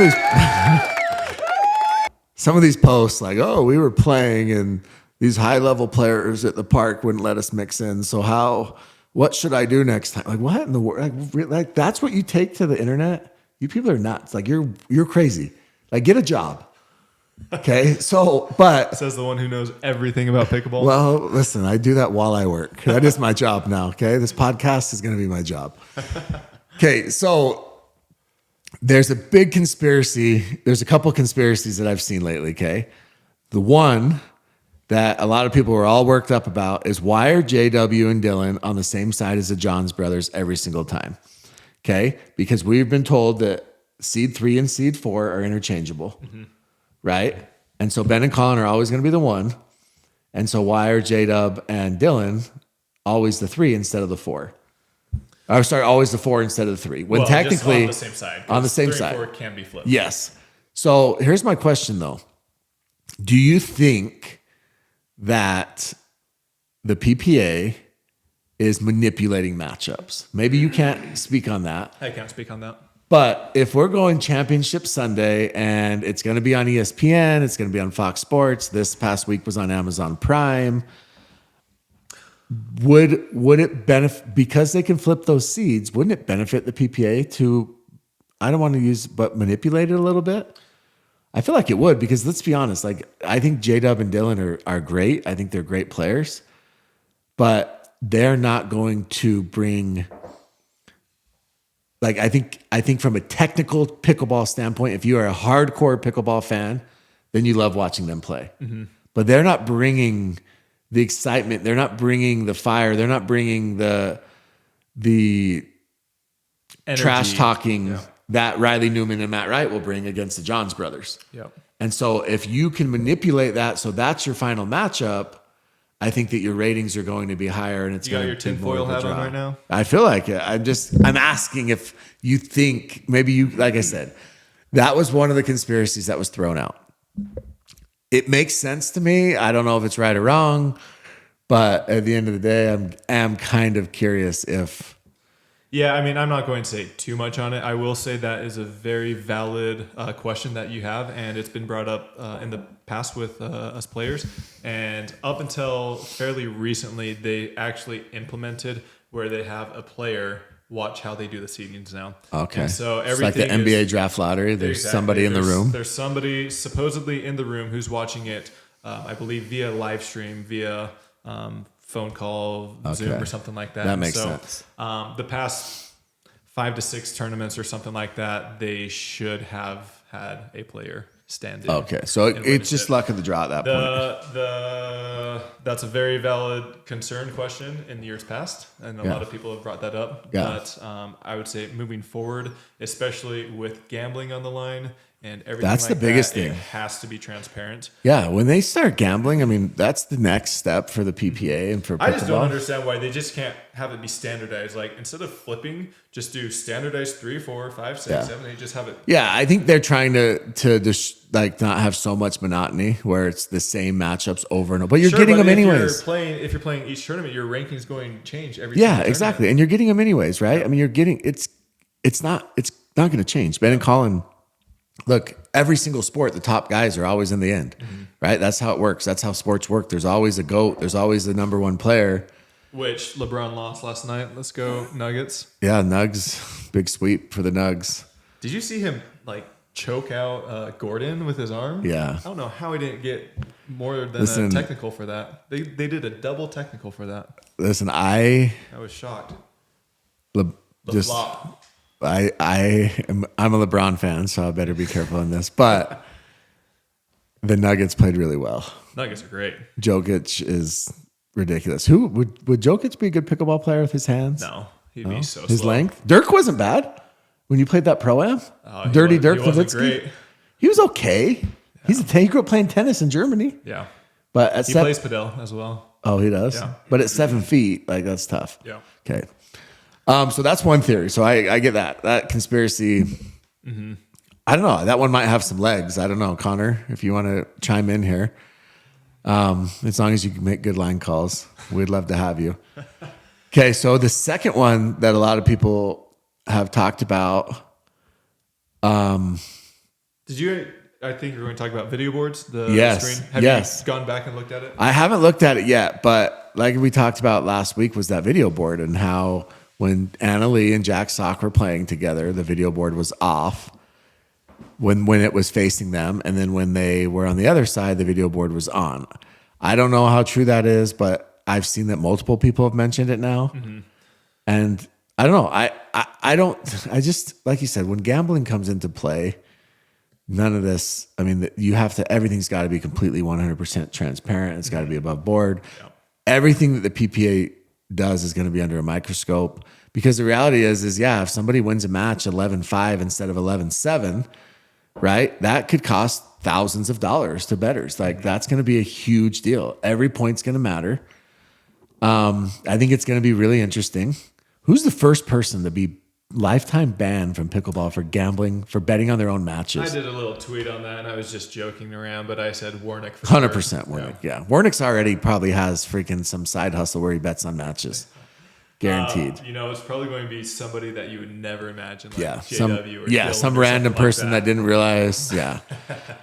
these posts, like, oh, we were playing and these high-level players at the park wouldn't let us mix in. So what should I do next time? Like, what in the world? Like that's what you take to the internet? You people are nuts. Like, you're crazy. Like, get a job. Okay, so, but... Says the one who knows everything about pickleball. Well, listen, I do that while I work. That is my job now, okay? This podcast is going to be my job. Okay, so there's a big conspiracy. There's a couple conspiracies that I've seen lately, okay? The one that a lot of people are all worked up about is why are JW and Dylan on the same side as the Johns brothers every single time? Okay, because we've been told that seed 3 and seed 4 are interchangeable. Right? And so Ben and Colin are always going to be the one. And so why are J-Dub and Dylan always the 3 instead of the 4? Or sorry, always the 4 instead of the 3. When technically just on the same side. On the same 3 side. and 4 can be flipped. Yes. So here's my question though. Do you think that the PPA is manipulating matchups? Maybe you can't speak on that. I can't speak on that. But if we're going Championship Sunday and it's going to be on ESPN, it's going to be on Fox Sports. This past week was on Amazon Prime. Would it benefit, because they can flip those seeds, wouldn't it benefit the PPA to, I don't want to use, but manipulate it a little bit? I feel like it would, because let's be honest, like I think J-Dub and Dylan are great. I think they're great players, but they're not going to bring... Like I think from a technical pickleball standpoint, if you are a hardcore pickleball fan, then you love watching them play. But they're not bringing the excitement. They're not bringing the fire. They're not bringing the trash talking that Riley Newman and Matt Wright will bring against the Johns brothers. Yep. And so if you can manipulate that, so that's your final matchup, I think that your ratings are going to be higher, and it's going to be more of a draw. You got your tinfoil hat on right now? I feel like it. I'm asking if you think maybe you, like I said, that was one of the conspiracies that was thrown out. It makes sense to me. I don't know if it's right or wrong, but at the end of the day, I'm kind of curious if Yeah, I mean, I'm not going to say too much on it. I will say that is a very valid question that you have, and it's been brought up in the past with us players. And up until fairly recently, they actually implemented where they have a player watch how they do the seedings now. Okay. And so It's like everything the NBA is, draft lottery. There's exactly, somebody in the room. There's somebody supposedly in the room who's watching it, I believe, via live stream, via phone call, Zoom, or something like that. That makes sense. The past 5 to 6 tournaments or something like that, they should have had a player stand in. Okay, so it's just luck of the draw at that point. That's a very valid concern question in years past, and a lot of people have brought that up. Yeah. But I would say moving forward, especially with gambling on the line and everything, That's like the biggest that, thing. It has to be transparent. Yeah, when they start gambling, I mean, that's the next step for the PPA and for pickleball. I just don't understand why they just can't have it be standardized. Like, instead of flipping, just do standardized 3, 4, 5, 6, 7, 8. Just have it. Yeah, I think they're trying to just like not have so much monotony where it's the same matchups over and over. But you're getting them anyways. If you're playing each tournament, your ranking's going to change every. Yeah, exactly, and you're getting them anyways, right? I mean, you're getting it's not going to change. Ben and Colin, look, every single sport, the top guys are always in the end, right? That's how it works. That's how sports work. There's always a GOAT. There's always the number one player. Which LeBron lost last night. Let's go Nuggets. Yeah, Nugs, big sweep for the Nugs. Did you see him like choke out Gordon with his arm? Yeah. I don't know how he didn't get more than a technical for that. They did a double technical for that. Listen, I was shocked. I'm a LeBron fan, so I better be careful in this. But the Nuggets played really well. Nuggets are great. Jokic is ridiculous. Who would Jokic be a good pickleball player with his hands? No, he'd be so his slow. length. Dirk wasn't bad when you played that pro-am. Dirty Dirk Nowitzki. He was okay. Yeah. He grew up playing tennis in Germany. Yeah, but he plays padel as well. Oh, he does. Yeah. But at 7 feet, like that's tough. Yeah. Okay. So that's one theory. So I get that conspiracy. I don't know. That one might have some legs. I don't know, Connor, if you want to chime in here. As long as you can make good line calls, we'd love to have you. Okay. So the second one that a lot of people have talked about. Did you? I think you're going to talk about video boards. The screen. Have you gone back and looked at it? I haven't looked at it yet, but like we talked about last week was that video board and how when Anna Lee and Jack Sock were playing together, the video board was off when it was facing them. And then when they were on the other side, the video board was on. I don't know how true that is, but I've seen that multiple people have mentioned it now. And I don't know. I just, like you said, when gambling comes into play, none of this, I mean, everything's got to be completely 100% transparent. It's got to be above board. Yep. Everything that the PPA does is going to be under a microscope because the reality is if somebody wins a match 11-5 instead of 11-7, right? That could cost thousands of dollars to bettors. Like that's going to be a huge deal. Every point's going to matter. I think it's going to be really interesting. Who's the first person to be lifetime banned from pickleball for gambling, for betting on their own matches? I did a little tweet on that and I was just joking around, but I said Warnick. 100% Warnick. Yeah. Warnick's already probably has freaking some side hustle where he bets on matches. Guaranteed. It's probably going to be somebody that you would never imagine. Like JW or some random person that didn't realize. Yeah.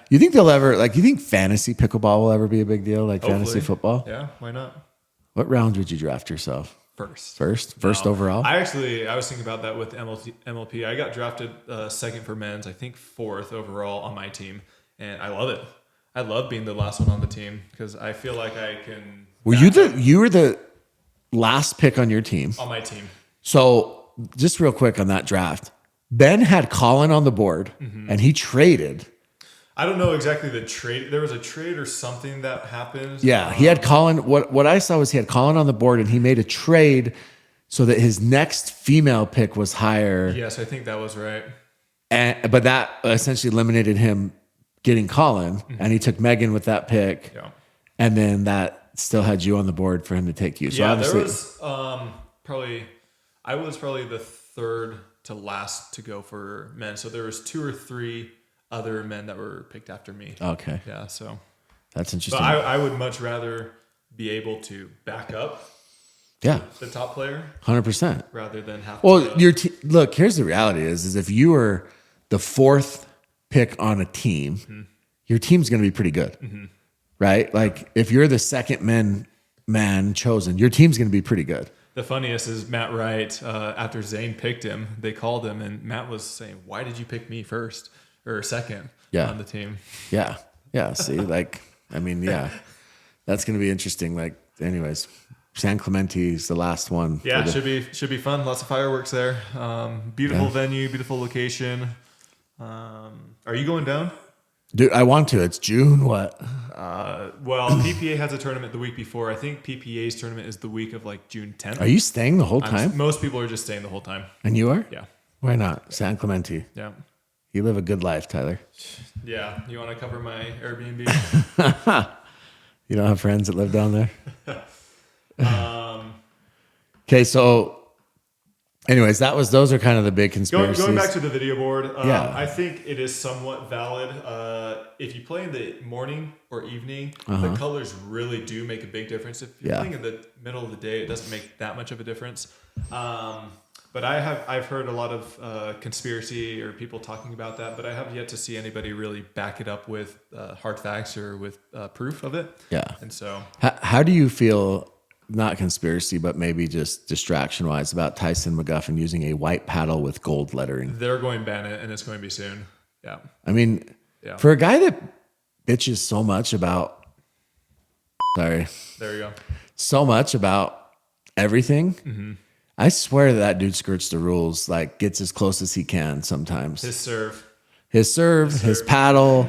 You think you think fantasy pickleball will ever be a big deal? Like hopefully. Fantasy football? Yeah. Why not? What round would you draft yourself? First overall? I was thinking about that with MLP. I got drafted second for men's, I think 4th overall on my team. And I love it. I love being the last one on the team because I feel like I can. You were the last pick on your team? On my team. So just real quick on that draft, Ben had Colin on the board and he traded. I don't know exactly the trade. There was a trade or something that happened. Yeah, he had Colin. What I saw was he had Colin on the board, and he made a trade so that his next female pick was higher. Yes, I think that was right. But that essentially eliminated him getting Colin, and he took Megan with that pick. Yeah. And then that still had you on the board for him to take you. So yeah, there was I was probably the third to last to go for men. So there was 2 or 3 other men that were picked after me. Okay. Yeah, so that's interesting. But I would much rather be able to back up Yeah. the top player 100%. rather than half. Well, the your look, here's the reality is if you were the fourth pick on a team, your team's going to be pretty good. Right? Like if you're the second man chosen, your team's going to be pretty good. The funniest is Matt Wright. After Zane picked him, they called him, and Matt was saying, "Why did you pick me first or second on the team?" Yeah. Yeah. See, like, I mean, yeah, that's going to be interesting. Like, anyways, San Clemente's the last one. Yeah, should be fun. Lots of fireworks there. Beautiful venue, beautiful location. Are you going down? Dude, I want to. It's June. What? Well, PPA has a tournament the week before. I think PPA's tournament is the week of like June 10th. Are you staying the whole time? Most people are just staying the whole time. And you are? Yeah. Why not? San Clemente. Yeah. You live a good life, Tyler. Yeah. You want to cover my Airbnb? You don't have friends that live down there? Okay, so anyways, those are kind of the big conspiracies. Going back to the video board, Yeah. I think it is somewhat valid. If you play in the morning or evening, the colors really do make a big difference. If you're playing in the middle of the day, it doesn't make that much of a difference. But I've heard a lot of conspiracy or people talking about that, but I have yet to see anybody really back it up with hard facts or with proof of it. Yeah. And so, How do you feel, not conspiracy, but maybe just distraction-wise, about Tyson McGuffin using a white paddle with gold lettering? they're going to ban it, and it's going to be soon. Yeah. I mean, Yeah. for a guy that bitches so much about, There you go. so much about everything, I swear that dude skirts the rules, like gets as close as he can sometimes. His serve. His paddle.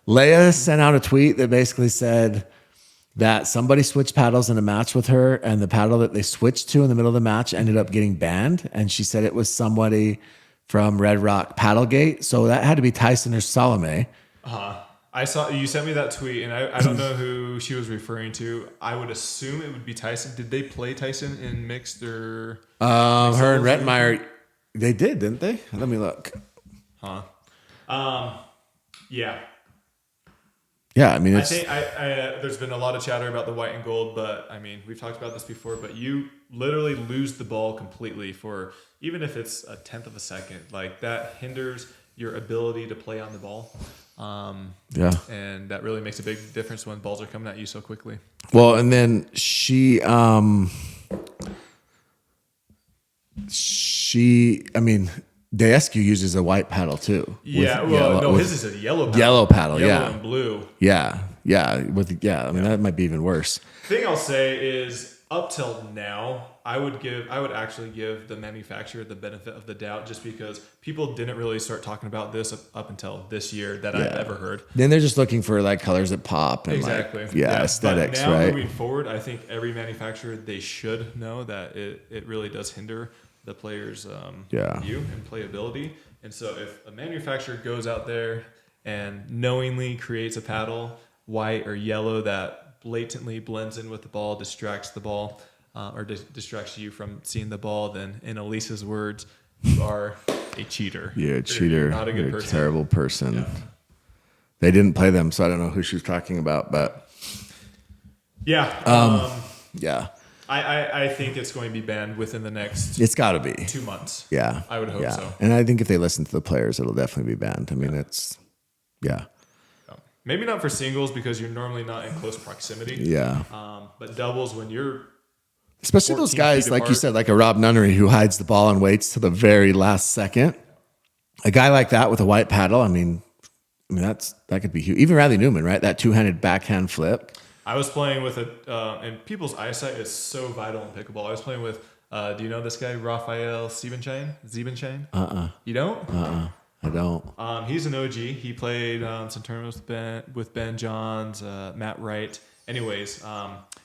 Leia sent out a tweet that basically said that somebody switched paddles in a match with her, and the paddle that they switched to in the middle of the match ended up getting banned. And she said it was somebody from Red Rock Paddlegate. So that had to be Tyson or Salome. I saw you sent me that tweet, and I don't know who she was referring to. I would assume it would be Tyson. Did they play Tyson in mixed or? Her and Rettenmeyer, they did, didn't they? Let me look. Yeah. Yeah, I mean, I it's, think there's been a lot of chatter about the white and gold, but I mean, we've talked about this before. But you literally lose the ball completely for even if it's a tenth of a second. Like that hinders your ability to play on the ball. yeah. And that really makes a big difference when balls are coming at you so quickly. Well, and then she, I mean, Daescu uses a white paddle too. Yeah, his is a yellow paddle. Yellow paddle, Yellow and blue. Yeah. I mean, that might be even worse. Thing I'll say is, up till now, I would actually give the manufacturer the benefit of the doubt, just because people didn't really start talking about this up until this year that I've ever heard. Then they're just looking for like colors that pop and Exactly. like, aesthetics, but now, right? Moving forward, I think every manufacturer, they should know that it really does hinder the player's view and playability. And so if a manufacturer goes out there and knowingly creates a paddle, white or yellow, that blatantly blends in with the ball, distracts the ball, or distracts you from seeing the ball, then in Elisa's words, you are a cheater. You're a cheater. You're not a good person. A terrible person. Yeah. They didn't play them, so I don't know who she was talking about, but yeah. yeah. I think it's going to be banned within the next It's got to be 2 months. Yeah. I would hope so. And I think if they listen to the players, it'll definitely be banned. I mean, Maybe not for singles because you're normally not in close proximity. Yeah. But doubles, when you're especially those 14 guys, feet like you apart. said, like a Rob Nunnery who hides the ball and waits to the very last second. A guy like that with a white paddle, I mean that could be huge. Even Riley Newman, right? That two-handed backhand flip. I was playing with and people's eyesight is so vital in pickleball. I was playing with, do you know this guy, Raphael Ziebenschein? You don't? I don't. He's an OG. He played some tournaments with Ben Johns, Matt Wright. Anyways,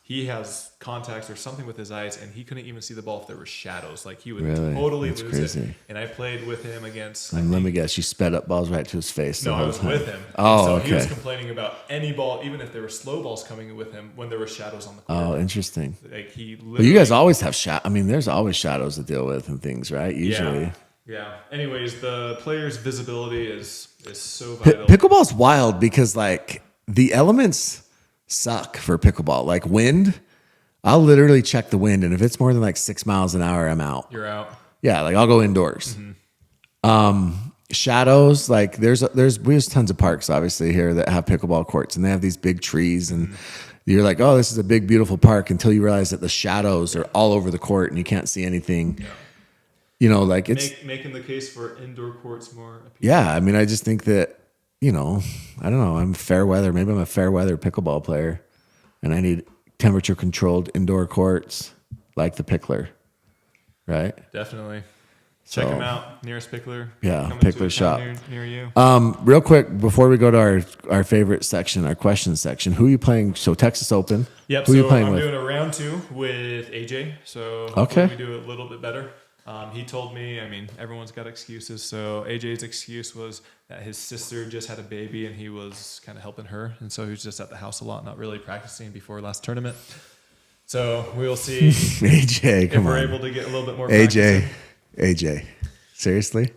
he has contacts or something with his eyes, and he couldn't even see the ball if there were shadows. Like he would totally That's lose crazy. it. And I played with him against. And let me guess, you sped up balls right to his face. No, the I whole was time. with him. Oh, so okay. he was complaining about any ball, even if there were slow balls coming with him when there were shadows on the court. Oh, interesting. Like he literally. But you guys always have I mean, there's always shadows to deal with and things, right? Usually. Yeah. Anyways, the player's visibility is so vital. Pickleball's wild because like the elements suck for pickleball. Like wind, I'll literally check the wind, and if it's more than like 6 miles an hour, I'm out. You're out. Yeah, like I'll go indoors. Shadows, like we have tons of parks obviously here that have pickleball courts, and they have these big trees, and you're like, oh, this is a big beautiful park, until you realize that the shadows are all over the court and you can't see anything. Yeah. Like it's making the case for indoor courts more appealing. Yeah, I mean, I just think that, I don't know, I'm fair weather. Maybe I'm a fair weather pickleball player, and I need temperature controlled indoor courts like the Pickler, right? Definitely. Check them out. Nearest Pickler. Yeah, Coming to Pickler a shop. town near you. Real quick, before we go to our favorite section, our questions section, who are you playing? So Texas Open. Yep. Who So are you playing I'm with? doing a round 2 with AJ. So hopefully we do a little bit better. He told me, everyone's got excuses. So AJ's excuse was that his sister just had a baby and he was kind of helping her. And so he was just at the house a lot, not really practicing before last tournament. So we'll see AJ, come if we're on. able to get a little bit more practice in. AJ, seriously?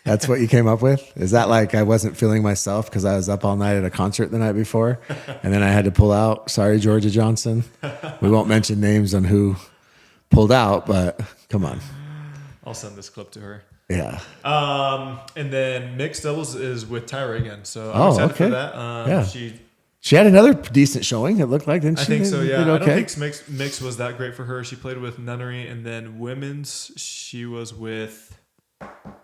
That's what you came up with? Is that like I wasn't feeling myself because I was up all night at a concert the night before and then I had to pull out? Sorry, Georgia Johnson. We won't mention names on who pulled out, but come on. I'll send this clip to her. Yeah. And then mixed doubles is with Tyra again. So I'm excited for that. Yeah. She had another decent showing, it looked like, didn't she? I think so, yeah. Okay. I don't think mix was that great for her. She played with Nunnery, and then women's, she was with...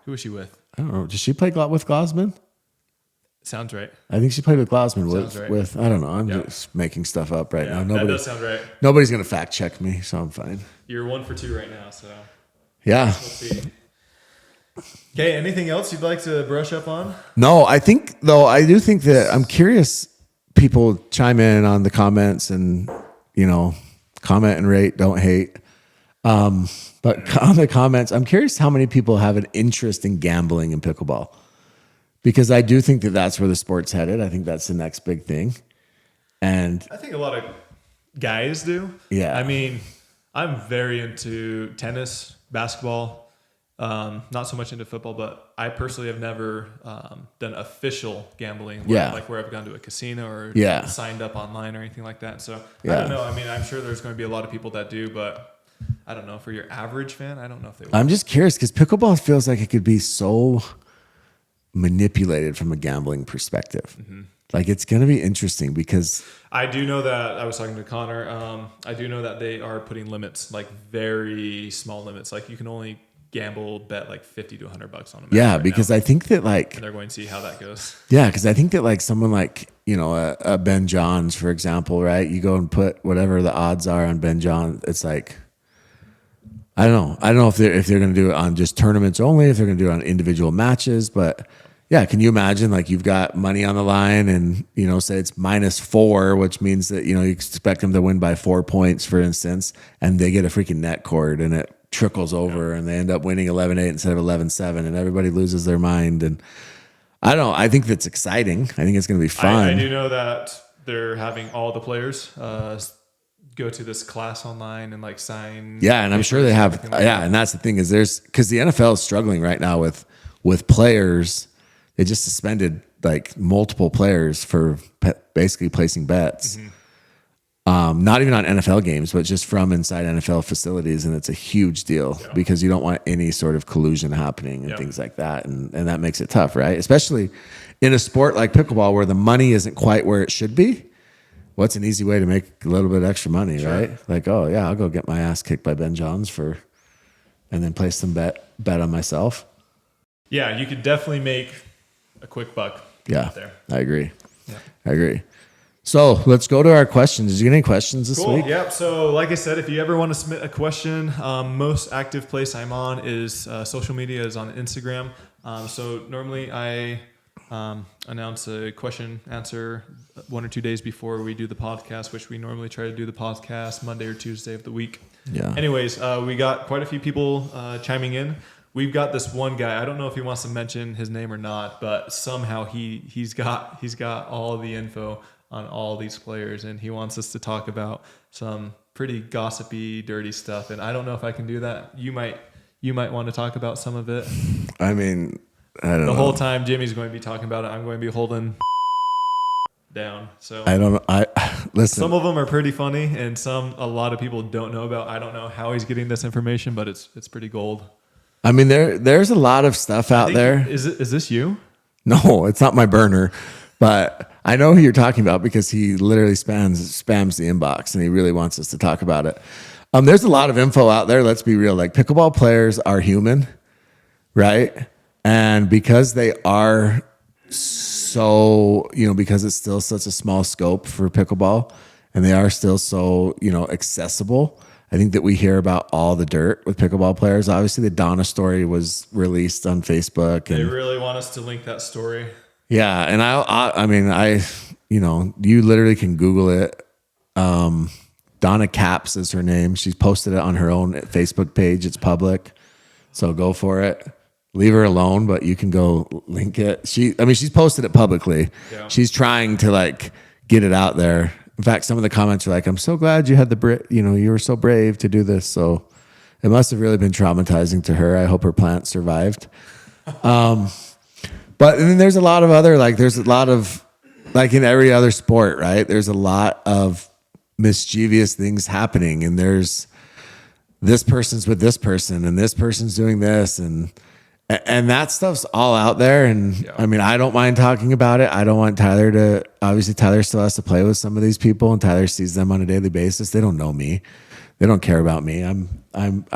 Who was she with? I don't know. Did she play with Glassman? Sounds right. I think she played with Glassman. Right. with I don't know. I'm just making stuff up right now. That does sound right. Nobody's going to fact check me, so I'm fine. You're 1 for 2 right now, so yeah. we'll see. Okay, anything else you'd like to brush up on? No, I think, though, I do think that I'm curious. People chime in on the comments and, comment and rate, don't hate. But on the comments, I'm curious how many people have an interest in gambling in pickleball, because I do think that that's where the sport's headed. I think that's the next big thing. And I think a lot of guys do. Yeah. I'm very into tennis, basketball, not so much into football, but I personally have never done official gambling where I've gone to a casino or signed up online or anything like that. So I don't know. I'm sure there's going to be a lot of people that do, but I don't know. For your average fan, I don't know if they will. I'm just curious because pickleball feels like it could be so manipulated from a gambling perspective. Mm-hmm. Like, it's going to be interesting because I do know that I was talking to Connor. I do know that they are putting limits, like very small limits. Like you can only bet like $50 to $100 on a match. Yeah, right because now. I think that like, and they're going to see how that goes. Yeah, because I think that like someone like, a Ben Johns, for example, right? You go and put whatever the odds are on Ben John. It's like, I don't know if they're going to do it on just tournaments only, if they're going to do it on individual matches, but yeah, can you imagine like you've got money on the line and, say it's -4, which means that, you expect them to win by 4 points, for instance, and they get a freaking net cord and it trickles over and they end up winning 11-8 instead of 11-7 and everybody loses their mind. And I don't know. I think that's exciting. I think it's going to be fun. I do know that they're having all the players go to this class online and like sign. Yeah, and I'm sure they have. And that's the thing is because the NFL is struggling right now with players. They just suspended like multiple players for basically placing bets. Mm-hmm. Not even on NFL games, but just from inside NFL facilities. And it's a huge deal because you don't want any sort of collusion happening and things like that. And that makes it tough, right? Especially in a sport like pickleball where the money isn't quite where it should be. What's an easy way to make a little bit extra money, right? Like, oh yeah, I'll go get my ass kicked by Ben Johns and then place some bet on myself. Yeah, you could definitely make a quick buck. Yeah, there. I agree. Yeah. I agree. So let's go to our questions. Did you get any questions this week? Yep. So like I said, if you ever want to submit a question, most active place I'm on is social media is on Instagram. So normally I announce a question answer 1 or 2 days before we do the podcast, which we normally try to do the podcast Monday or Tuesday of the week. Yeah. Anyways, we got quite a few people chiming in. We've got this one guy. I don't know if he wants to mention his name or not, but somehow he's got all of the info on all these players, and he wants us to talk about some pretty gossipy, dirty stuff. And I don't know if I can do that. You might want to talk about some of it. I don't know. The whole time Jimmy's going to be talking about it, I'm going to be holding. down. So I don't know. I listen. some of them are pretty funny, and some a lot of people don't know about. I don't know how he's getting this information, but it's pretty gold. I mean, there's a lot of stuff out there. Is this you? No, it's not my burner, but I know who you're talking about because he literally spams the inbox and he really wants us to talk about it. There's a lot of info out there. Let's be real. Like pickleball players are human, right? And because they are so, because it's still such a small scope for pickleball and they are still so, accessible. I think that we hear about all the dirt with pickleball players. Obviously, the Donna story was released on Facebook. They really want us to link that story. Yeah, and you literally can Google it. Donna Caps is her name. She's posted it on her own Facebook page. It's public, so go for it. Leave her alone, but you can go link it. She's posted it publicly. Yeah. She's trying to get it out there. In fact, some of the comments are like, "I'm so glad you had you were so brave to do this." So it must have really been traumatizing to her. I hope her plant survived. But then there's a lot of other, there's a lot of, in every other sport, right? There's a lot of mischievous things happening, and there's this person's with this person, and this person's doing this, and that stuff's all out there. And yeah. I mean, I don't mind talking about it. I don't want Tyler obviously Tyler still has to play with some of these people, and Tyler sees them on a daily basis. They don't know me. They don't care about me. I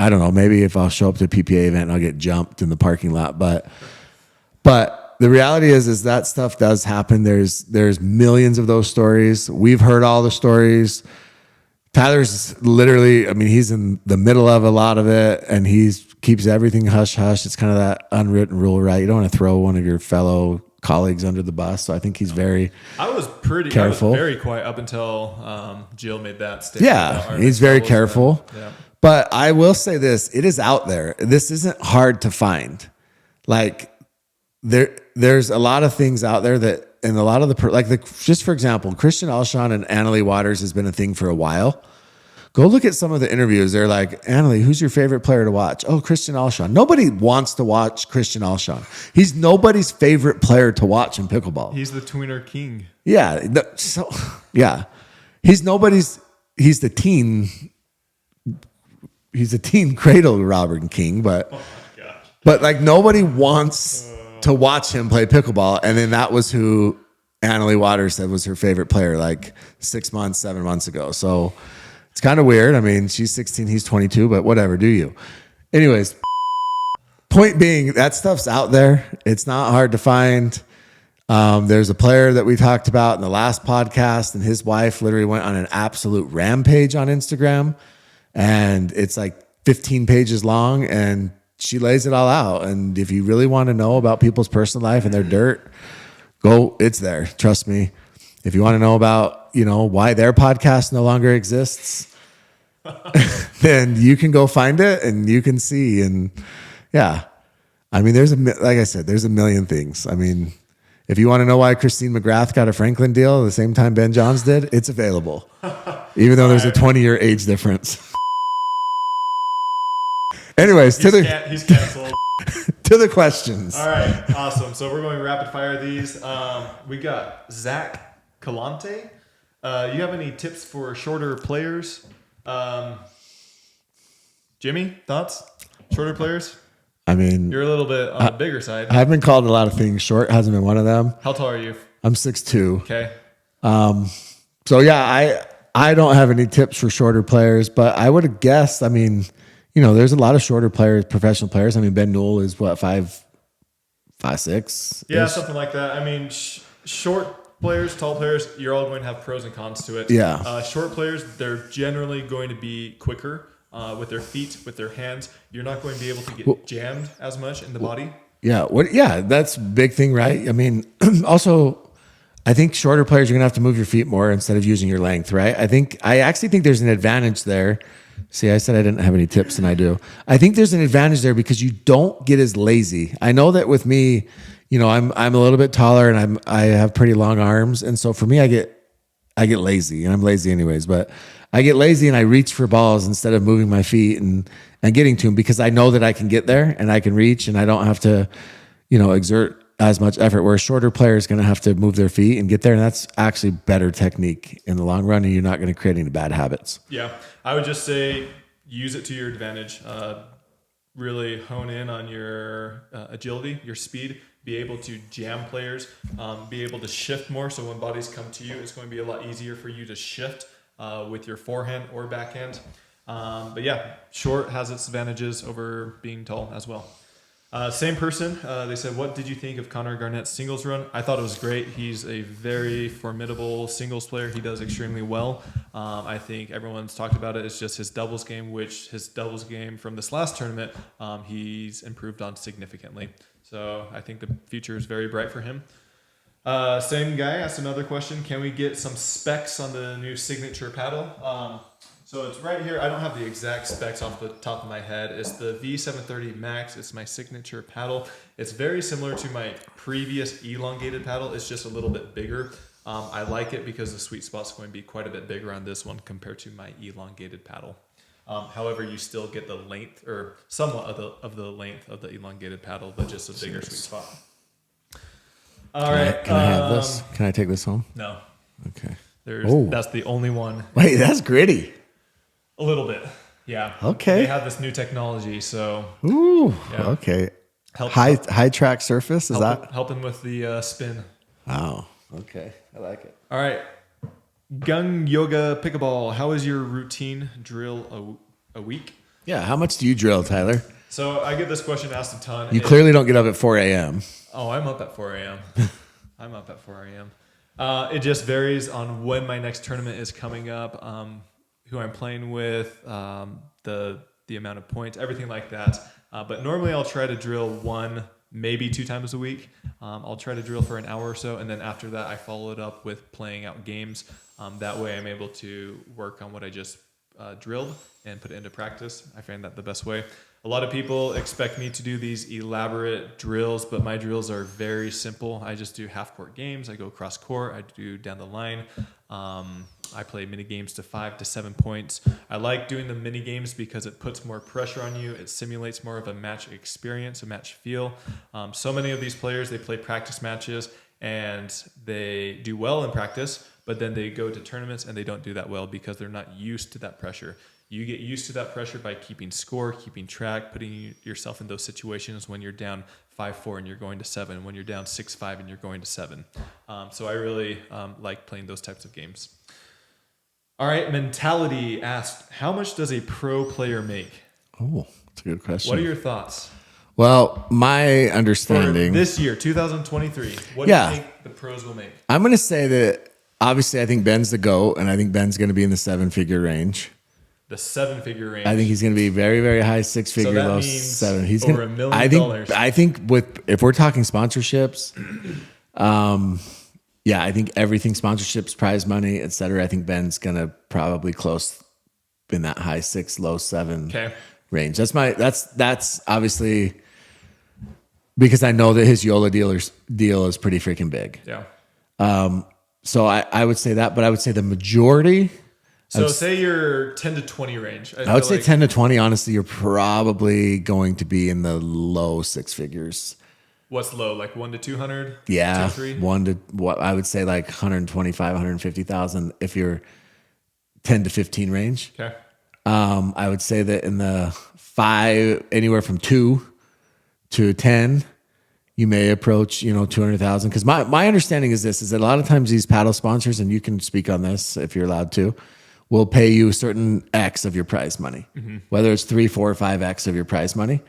don't know. Maybe if I'll show up to a PPA event and I'll get jumped in the parking lot, but the reality is that stuff does happen. There's millions of those stories. We've heard all the stories. Tyler's literally, he's in the middle of a lot of it, and he keeps everything hush hush. It's kind of that unwritten rule, right? You don't want to throw one of your fellow colleagues under the bus. So I think he's very careful. I was very quiet up until Jill made that statement. Yeah, he's very careful. Yeah. But I will say this: it is out there. This isn't hard to find. There's a lot of things out there that, and a lot of just for example, Christian Alshon and Annalie Waters has been a thing for a while. Go look at some of the interviews. They're like, Annalie, who's your favorite player to watch? Oh, Christian Alshon. Nobody wants to watch Christian Alshon. He's nobody's favorite player to watch in pickleball. He's the tweener king. Yeah. Yeah. He's the teen cradle Robert King, but, oh my gosh. But nobody wants to watch him play pickleball. And then that was who Annalie Waters said was her favorite player 7 months ago. So it's kind of weird. She's 16, he's 22, but whatever, do you? Anyways, point being, that stuff's out there. It's not hard to find. There's a player that we talked about in the last podcast, and his wife literally went on an absolute rampage on Instagram, and it's 15 pages long, and she lays it all out. And if you really want to know about people's personal life and their dirt, it's there. Trust me. If you want to know about, why their podcast no longer exists, then you can go find it and you can see. And yeah, like I said, there's a million things. If you want to know why Christine McGrath got a Franklin deal at the same time Ben Johns did, it's available, even though there's a 20-year age difference. Anyways, he's canceled. To the questions. All right, awesome. So we're going to rapid fire these. We got Zach Calante. You have any tips for shorter players? Jimmy, thoughts? Shorter players? You're a little bit on the bigger side. I've been called a lot of things. Short hasn't been one of them. How tall are you? I'm 6'2". Okay. So yeah, I don't have any tips for shorter players, but I would have guessed, there's a lot of shorter players, professional players. Ben Newell is what, 5'6"? Yeah, something like that. Short players, tall players, you're all going to have pros and cons to it. Yeah. Short players, they're generally going to be quicker with their feet, with their hands. You're not going to be able to get jammed as much in the body. Yeah. Yeah, that's a big thing, right? Also, I think shorter players, you're going to have to move your feet more instead of using your length, right? I actually think there's an advantage there. See, I said I didn't have any tips, and I do. I think there's an advantage there because you don't get as lazy. I know that with me, I'm a little bit taller and I have pretty long arms, and so for me, I get lazy, and I'm lazy anyways. But I get lazy and I reach for balls instead of moving my feet and getting to them because I know that I can get there and I can reach, and I don't have to, exert as much effort, where a shorter player is going to have to move their feet and get there. And that's actually better technique in the long run. And you're not going to create any bad habits. Yeah. I would just say use it to your advantage. Really hone in on your agility, your speed, be able to jam players, be able to shift more. So when bodies come to you, it's going to be a lot easier for you to shift with your forehand or backhand. But yeah, short has its advantages over being tall as well. Same person, they said, what did you think of Connor Garnett's singles run? I thought it was great. He's a very formidable singles player. He does extremely well. I think everyone's talked about it. It's just his doubles game, which his doubles game from this last tournament, he's improved on significantly. So I think the future is very bright for him. Same guy asked another question. Can we get some specs on the new signature paddle? So it's right here. I don't have the exact specs off the top of my head. It's the V730 Max. It's my signature paddle. It's very similar to my previous elongated paddle. It's just a little bit bigger. I like it because the sweet spot's going to be quite a bit bigger on this one compared to my elongated paddle. However, you still get the length, or somewhat of the length of the elongated paddle, but just a bigger sweet spot. All right. Can I have this? Can I take this home? No. Okay. That's the only one. Wait, that's gritty. A little bit, yeah. Okay. They have this new technology, so Ooh, yeah. Okay. High track surface, is that? Helping with the spin. Wow. Okay, I like it. All right. Gung Yoga Pickleball. How is your routine drill a week? Yeah, how much do you drill, Tyler? So I get this question asked a ton. You clearly don't get up at 4 a.m. Oh, I'm up at 4 a.m. I'm up at 4 a.m. It just varies on when my next tournament is coming up. Who I'm playing with, the amount of points, everything like that. But normally I'll try to drill 1, maybe 2 times a week. I'll try to drill for an hour or so, and then after that I follow it up with playing out games. That way I'm able to work on what I just drilled and put it into practice. I find that the best way. A lot of people expect me to do these elaborate drills, but my drills are very simple. I just do half-court games. I go cross court. I do down the line. I play mini games to 5 to 7 points. I like doing the mini games because it puts more pressure on you. It simulates more of a match experience, a match feel. So many of these players, they play practice matches and they do well in practice, but then they go to tournaments and they don't do that well because they're not used to that pressure. You get used to that pressure by keeping score, keeping track, putting yourself in those situations when you're down 5-4 and you're going to 7, when you're down 6-5 and you're going to 7. So I really like playing those types of games. All right, Mentality asked, how much does a pro player make? Oh, that's a good question. What are your thoughts? Well, my understanding... For this year, 2023, what do you think the pros will make? I'm going to say that, obviously, I think Ben's the GOAT, and I think Ben's going to be in the 7-figure range. The 7-figure range. I think he's going to be very, very high 6-figure, so low means 7. He's over going $1 million. I think if we're talking sponsorships, yeah, I think everything sponsorships, prize money, etc. I think Ben's going to probably close in that high 6, low 7 range. That's obviously because I know that his YOLA deal is pretty freaking big. Yeah. So I would say that, but I would say the majority. So say you're 10 to 20 range. I would say 10 to 20. Honestly, you're probably going to be in the low 6 figures. What's low? Like 1 to 200? Yeah. 2, 3? 1 to what I would say like 125, 150,000 if you're 10 to 15 range. Okay. I would say that in the 5, anywhere from 2 to 10, you may approach, 200,000. Because my understanding is this, is that a lot of times these paddle sponsors, and you can speak on this if you're allowed to, will pay you a certain X of your prize money, whether it's 3, 4, or 5X of your prize money.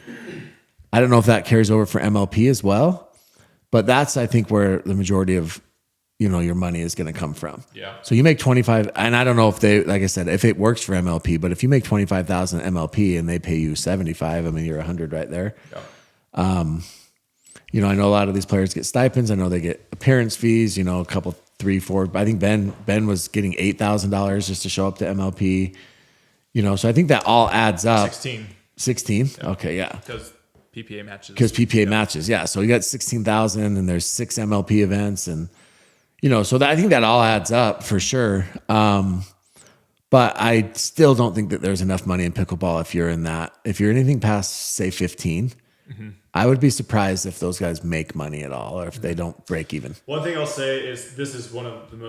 I don't know if that carries over for MLP as well, but that's, I think, where the majority of, your money is going to come from. Yeah. So you make 25, and I don't know if they, like I said, if it works for MLP, but if you make 25,000 MLP and they pay you 75, I mean, you're 100 right there. Yeah. I know a lot of these players get stipends. I know they get appearance fees, a couple, 3, 4. I think Ben was getting $8,000 just to show up to MLP. So I think that all adds up. 16? Yeah. Okay, yeah. Because PPA matches. Because PPA matches, yeah. So you got 16,000 and there's 6 MLP events. And, so I think that all adds up for sure. But I still don't think that there's enough money in pickleball if you're anything past, say, 15. I would be surprised if those guys make money at all or if they don't break even. One thing I'll say is this is one of the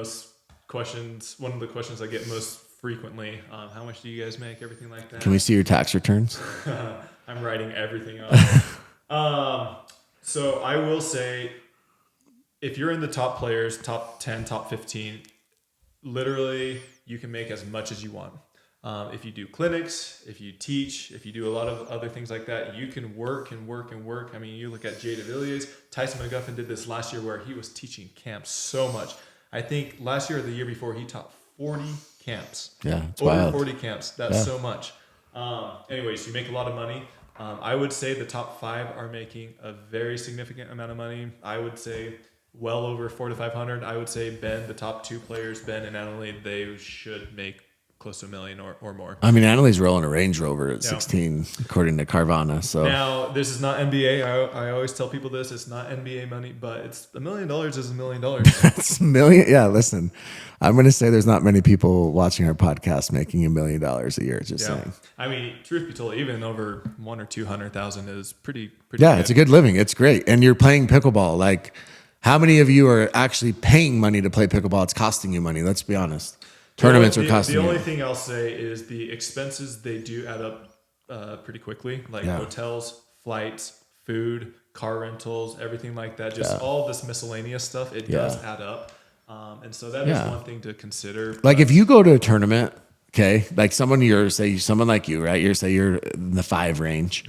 questions I get most frequently. How much do you guys make? Everything like that. Can we see your tax returns? I'm writing everything up. So I will say, if you're in the top players, top 10, top 15, literally you can make as much as you want. If you do clinics, if you teach, if you do a lot of other things like that, you can work and work and work. I mean, you look at Jay DeVilliers, Tyson McGuffin did this last year where he was teaching camps so much. I think last year or the year before, he taught 40 camps. Yeah, it's over wild. 40 camps. That's so much. Anyways, you make a lot of money. I would say the top 5 are making a very significant amount of money. I would say well over 400 to 500. I would say Ben, the top 2 players, Ben and Annalie, they should make close to $1 million or more. I mean, Annalie's rolling a Range Rover at 16, according to Carvana. So now, this is not NBA. I always tell people this. It's not NBA money, but it's $1 million is $1 million. That's $1 million. Yeah, listen, I'm going to say there's not many people watching our podcast making $1 million a year. Just saying. I mean, truth be told, even over 100,000 or 200,000 is pretty. Yeah, good. it's a good living. It's great, and you're playing pickleball. Like, how many of you are actually paying money to play pickleball? It's costing you money. Let's be honest. Tournaments are costing. The only thing I'll say is the expenses, they do add up pretty quickly, like hotels, flights, food, car rentals, everything like that. Just all this miscellaneous stuff. It does add up, and so that is one thing to consider. Like if you go to a tournament, okay, like someone like you, right? You're in the 5 range.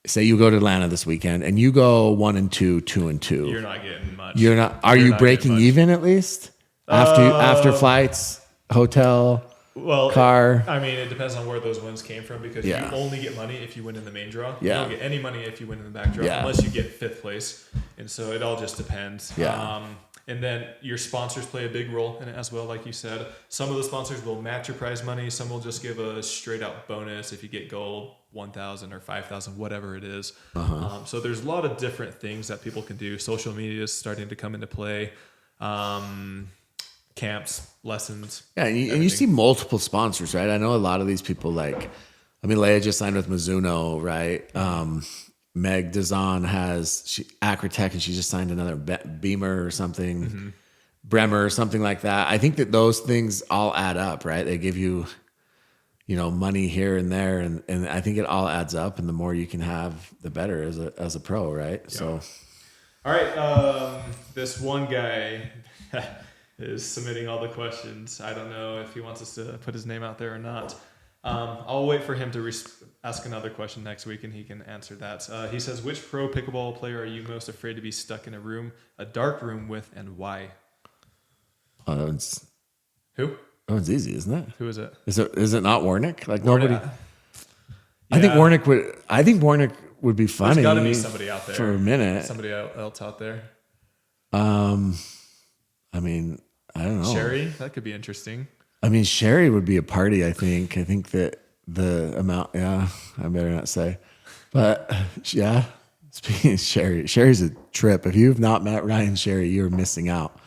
Say you go to Atlanta this weekend and you go 1 and 2, 2 and 2. You're not getting much. Are you breaking even at least after flights? Hotel, car. I mean, it depends on where those wins came from because you only get money if you win in the main draw. You don't get any money if you win in the back draw unless you get 5th place. And so it all just depends. And then your sponsors play a big role in it as well, like you said. Some of the sponsors will match your prize money. Some will just give a straight out bonus if you get gold, 1,000 or 5,000, whatever it is. So there's a lot of different things that people can do. Social media is starting to come into play. Camps, lessons. Yeah, and you see multiple sponsors, right? I know a lot of these people Leia just signed with Mizuno, right? Meg Dazan has Acrotech, and she just signed another Beamer or something, Bremer or something like that. I think that those things all add up, right? They give you, money here and there, and I think it all adds up, and the more you can have, the better as a pro, right? Yeah. So, all right, this one guy is submitting all the questions. I don't know if he wants us to put his name out there or not. I'll wait for him to ask another question next week, and he can answer that. He says, which pro pickleball player are you most afraid to be stuck in a dark room with, and why? Oh, that one's... Who? That one's easy, isn't it? Who is it? Is it not Warnick? Like nobody... Yeah. I think Warnick would be funny. There's got to be somebody out there. For a minute. Somebody else out there. I mean, I don't know. Sherry? That could be interesting. I mean, Sherry would be a party, I think. I think that the amount, I better not say. But, speaking of Sherry, Sherry's a trip. If you have not met Ryan Sherry, you're missing out.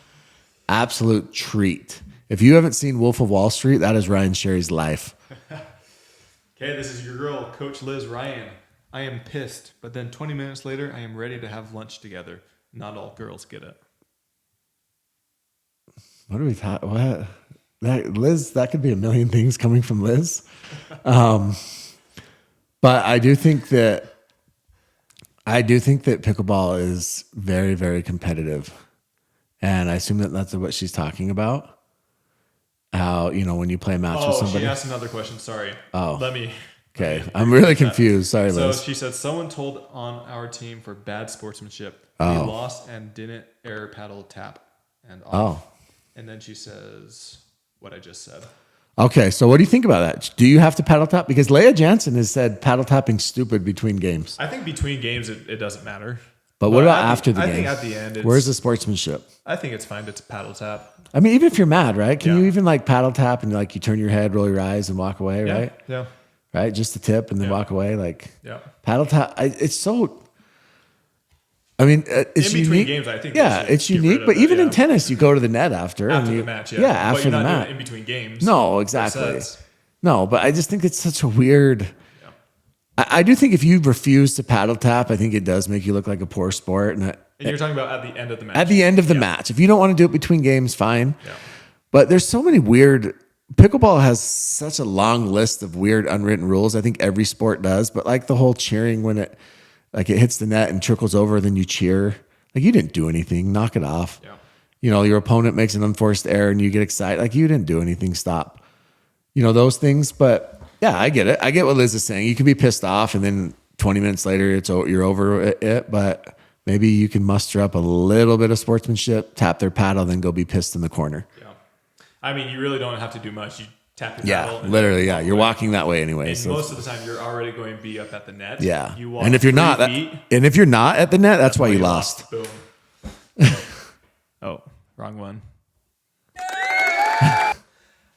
Absolute treat. If you haven't seen Wolf of Wall Street, that is Ryan Sherry's life. Okay, this is your girl, Coach Liz Ryan. I am pissed, but then 20 minutes later, I am ready to have lunch together. Not all girls get it. What are we talking? What? Liz, that could be a million things coming from Liz. But I do think that pickleball is very, very competitive. And I assume that that's what she's talking about. How, when you play a match with somebody. She asked another question. Sorry. Okay. I'm really confused. Sorry, Liz. So she said, someone told on our team for bad sportsmanship. We lost and didn't air paddle tap and off. And then she says what I just said. Okay, so what do you think about that? Do you have to paddle tap? Because Leia Jansen has said paddle tapping's stupid between games. I think between games it doesn't matter. But what about after the game? I think at the end, where's the sportsmanship? I think it's fine to paddle tap. I mean, even if you're mad, right? Can you even paddle tap and you turn your head, roll your eyes, and walk away, right? Yeah. Right, just a tip and then walk away. Paddle tap. It's so. I mean, it's in between unique. Games, I think. Yeah, it's unique. But even in tennis, you go to the net after the match. Yeah, after but you're the not match. Doing it in between games. No, exactly. No, but I just think it's such a weird. I do think if you refuse to paddle tap, I think it does make you look like a poor sport. And you're talking about at the end of the match. At the end of the match. If you don't want to do it between games, fine. Yeah. But there's so many weird. Pickleball has such a long list of weird unwritten rules. I think every sport does. But like the whole cheering when it hits the net and trickles over, then you cheer. Like you didn't do anything. Knock it off. Yeah. You know, your opponent makes an unforced error and you get excited. Like you didn't do anything. Stop. You know, those things. But yeah, I get it. I get what Liz is saying. You can be pissed off and then 20 minutes later you're over it. But maybe you can muster up a little bit of sportsmanship, tap their paddle, then go be pissed in the corner. Yeah. I mean, you really don't have to do much. You tap your paddle. Yeah, literally, yeah. You're walking that way anyway. And So most of the time, you're already going to be up at the net. yeah. You walk And if you're not, at the net, that's why you lost. Boom. Oh, wrong one.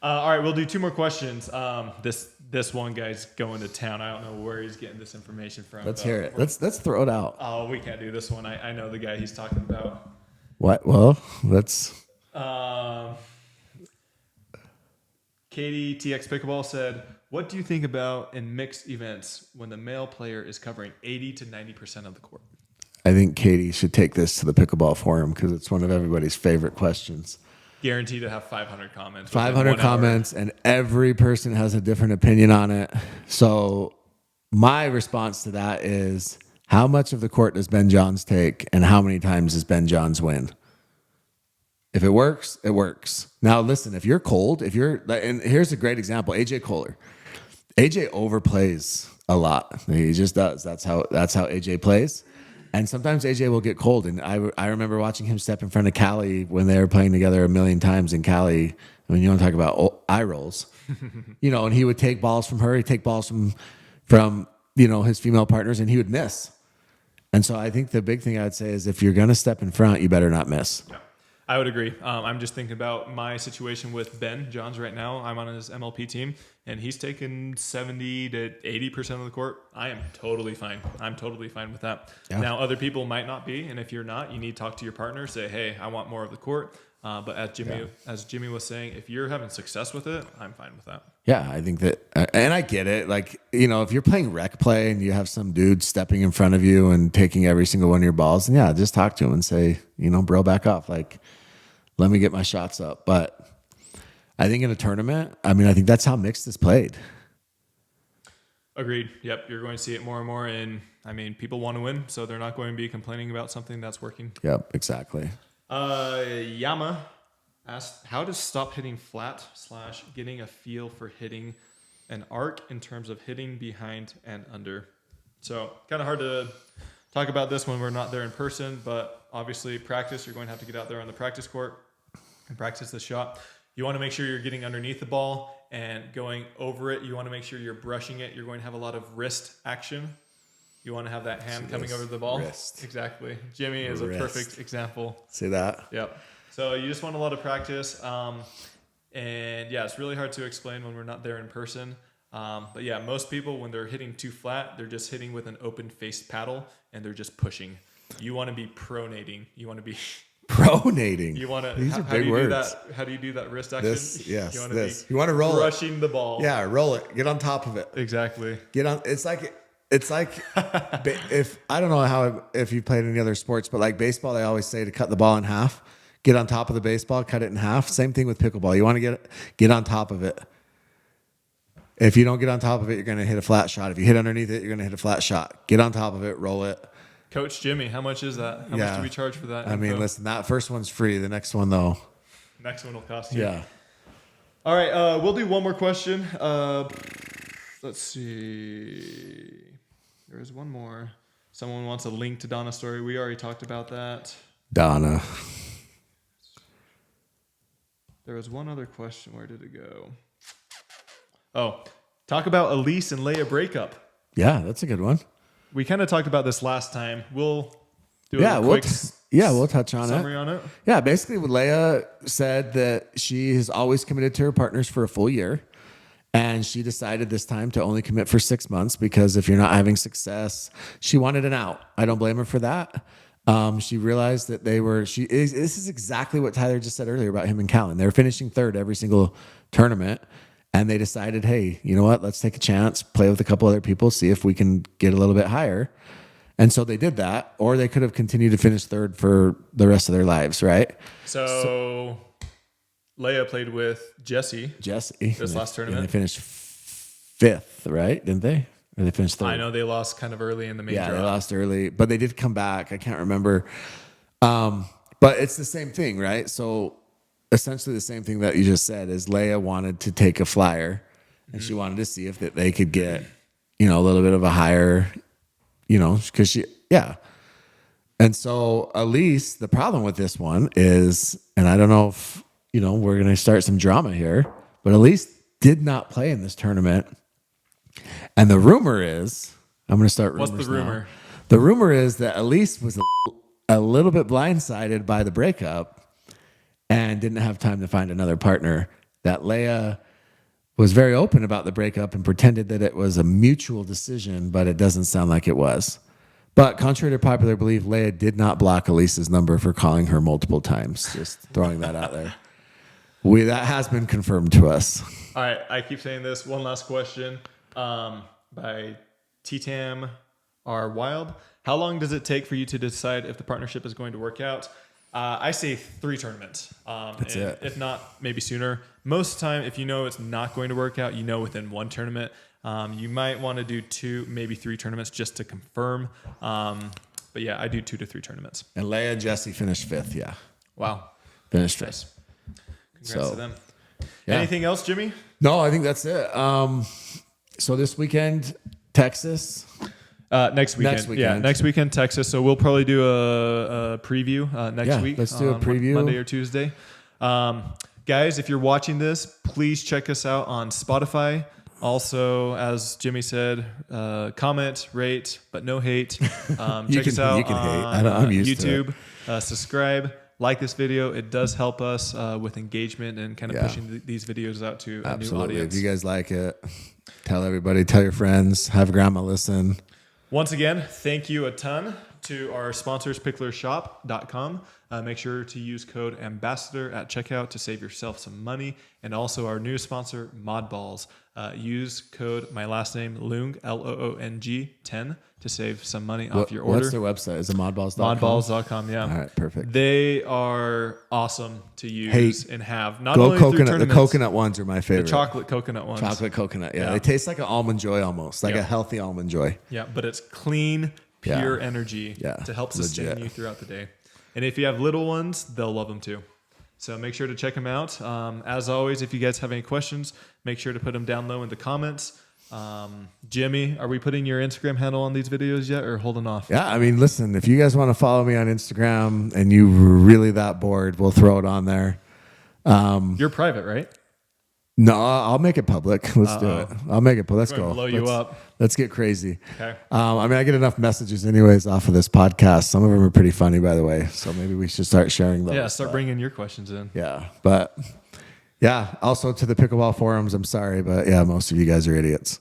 All right, we'll do 2 more questions. This one guy's going to town. I don't know where he's getting this information from. Let's hear it. Let's throw it out. Oh, we can't do this one. I know the guy he's talking about. What? Well, let's. Katie TX Pickleball said, "What do you think about in mixed events when the male player is covering 80 to 90% of the court?" I think Katie should take this to the pickleball forum because it's one of everybody's favorite questions. Guaranteed to have 500 comments. 500 comments, and every person has a different opinion on it. So my response to that is, how much of the court does Ben Johns take, and how many times does Ben Johns win? If it works, it works. Now, listen, if you're cold, and here's a great example, AJ Kohler. AJ overplays a lot. He just does. That's how AJ plays. And sometimes AJ will get cold. And I remember watching him step in front of Callie when they were playing together a million times. And Callie, I mean, you want to talk about eye rolls, and he would take balls from her. He'd take balls from his female partners, and he would miss. And so I think the big thing I would say is if you're going to step in front, you better not miss. Yeah. I would agree. I'm just thinking about my situation with Ben Johns right now. I'm on his MLP team, and he's taken 70 to 80% of the court. I am totally fine. I'm totally fine with that. Yeah. Now, other people might not be, and if you're not, you need to talk to your partner. Say, hey, I want more of the court. But as Jimmy was saying, if you're having success with it, I'm fine with that. Yeah, I think that, and I get it. Like, if you're playing rec play and you have some dude stepping in front of you and taking every single one of your balls, then yeah, just talk to him and say, bro, back off. Like, let me get my shots up. But I think in a tournament, I think that's how mixed is played. Agreed. Yep. You're going to see it more and more. And people want to win, so they're not going to be complaining about something that's working. Yep, exactly. Yama asked, how to stop hitting flat / getting a feel for hitting an arc in terms of hitting behind and under. So kind of hard to talk about this when we're not there in person, but obviously practice. You're going to have to get out there on the practice court and practice the shot. You want to make sure you're getting underneath the ball and going over it. You want to make sure you're brushing it. You're going to have a lot of wrist action. You want to have that hand coming over the ball. Wrist. Exactly. Jimmy is a perfect example. See that? Yep. So you just want a lot of practice. And yeah, it's really hard to explain when we're not there in person. But yeah, most people, when they're hitting too flat, they're just hitting with an open-faced paddle and they're just pushing. You want to be pronating. You want to be... Pronating. You want to... These are big words. How do you do that wrist action? Yes, you want to roll brushing the ball. Yeah, roll it. Get on top of it. Exactly. Get on... It's like if I don't know if you've played any other sports, but like baseball, they always say to cut the ball in half. Get on top of the baseball, cut it in half. Same thing with pickleball. You want to get on top of it. If you don't get on top of it, you're going to hit a flat shot. If you hit underneath it, you're going to hit a flat shot. Get on top of it, roll it. Coach Jimmy, how much is that? How much do we charge for that? Listen, that first one's free. The next one, though. Next one will cost you. Yeah. All right, we'll do one more question. Let's see. There is one more. Someone wants a link to Donna's story. We already talked about that. Donna. There was one other question. Where did it go? Oh, talk about Elise and Leia breakup. Yeah, that's a good one. We kind of talked about this last time. We'll do we'll touch on summary on it. Yeah, basically, Leia said that she has always committed to her partners for a full year. And she decided this time to only commit for 6 months because if you're not having success, she wanted an out. I don't blame her for that. She realized that this is exactly what Tyler just said earlier about him and Callan. They're finishing third every single tournament. And they decided, hey, you know what? Let's take a chance, play with a couple other people, see if we can get a little bit higher. And so they did that, or they could have continued to finish third for the rest of their lives, right? So Leia played with Jesse this last tournament. And they finished fifth, right? Didn't they? Or they finished third? I know they lost kind of early in the main draw. They lost early, but they did come back. I can't remember. But it's the same thing, right? So essentially the same thing that you just said is Leia wanted to take a flyer, and she wanted to see if they could get, a little bit of a higher, because And so Elise, the problem with this one is, and I don't know if, we're going to start some drama here, but Elise did not play in this tournament. And the rumor is, I'm going to start rumors. What's the rumor? Now. The rumor is that Elise was a little bit blindsided by the breakup and didn't have time to find another partner. That Leia was very open about the breakup and pretended that it was a mutual decision, but it doesn't sound like it was. But contrary to popular belief, Leia did not block Elise's number for calling her multiple times. Just throwing that out there. That has been confirmed to us. All right, I keep saying this. One last question by T-Tam R. Wild. How long does it take for you to decide if the partnership is going to work out? I say 3 tournaments. That's it. If not, maybe sooner. Most of the time, if you know it's not going to work out, within 1 tournament. You might want to do 2, maybe 3 tournaments just to confirm. But yeah, I do 2 to 3 tournaments. And Leia and Jesse finished 5th, yeah. Wow. Finished 5th. Nice. Congrats to them. Yeah. Anything else, Jimmy? No, I think that's it. So this weekend, Texas. Next weekend. Yeah, next weekend, Texas. So we'll probably do a preview next week. Let's do a preview. Monday or Tuesday. Guys, if you're watching this, please check us out on Spotify. Also, as Jimmy said, comment, rate, but no hate. Check us out you can on hate. I'm used YouTube. To it. Subscribe. Like this video. It does help us with engagement and kind of pushing these videos out to a new audience. If you guys like it, tell everybody, tell your friends, have grandma listen. Once again, thank you a ton to our sponsors, picklershop.com. Make sure to use code ambassador at checkout to save yourself some money. And also our new sponsor, Modballs. Use code, my last name, Loong, Loong 10 to save some money off your order. What's their website? Is it modballs.com? Modballs.com, yeah. All right, perfect. They are awesome to use and have. Not go only coconut. The coconut ones are my favorite. The chocolate coconut ones. Chocolate coconut, yeah. They taste like an Almond Joy almost, like a healthy Almond Joy. Yeah, but it's clean, pure energy to help sustain you throughout the day. And if you have little ones, they'll love them too. So make sure to check them out. As always, if you guys have any questions, make sure to put them down low in the comments. Jimmy, are we putting your Instagram handle on these videos yet or holding off? Yeah, I mean, listen, if you guys want to follow me on Instagram and you're really that bored, we'll throw it on there. You're private, right? No, I'll make it public. Let's do it. I'll make it public. Let's go. Blow you up. Let's get crazy. Okay. I mean, I get enough messages anyways off of this podcast. Some of them are pretty funny, by the way. So maybe we should start sharing those. Yeah, start bringing your questions in. Yeah, but yeah. Also to the pickleball forums, I'm sorry, but yeah, most of you guys are idiots.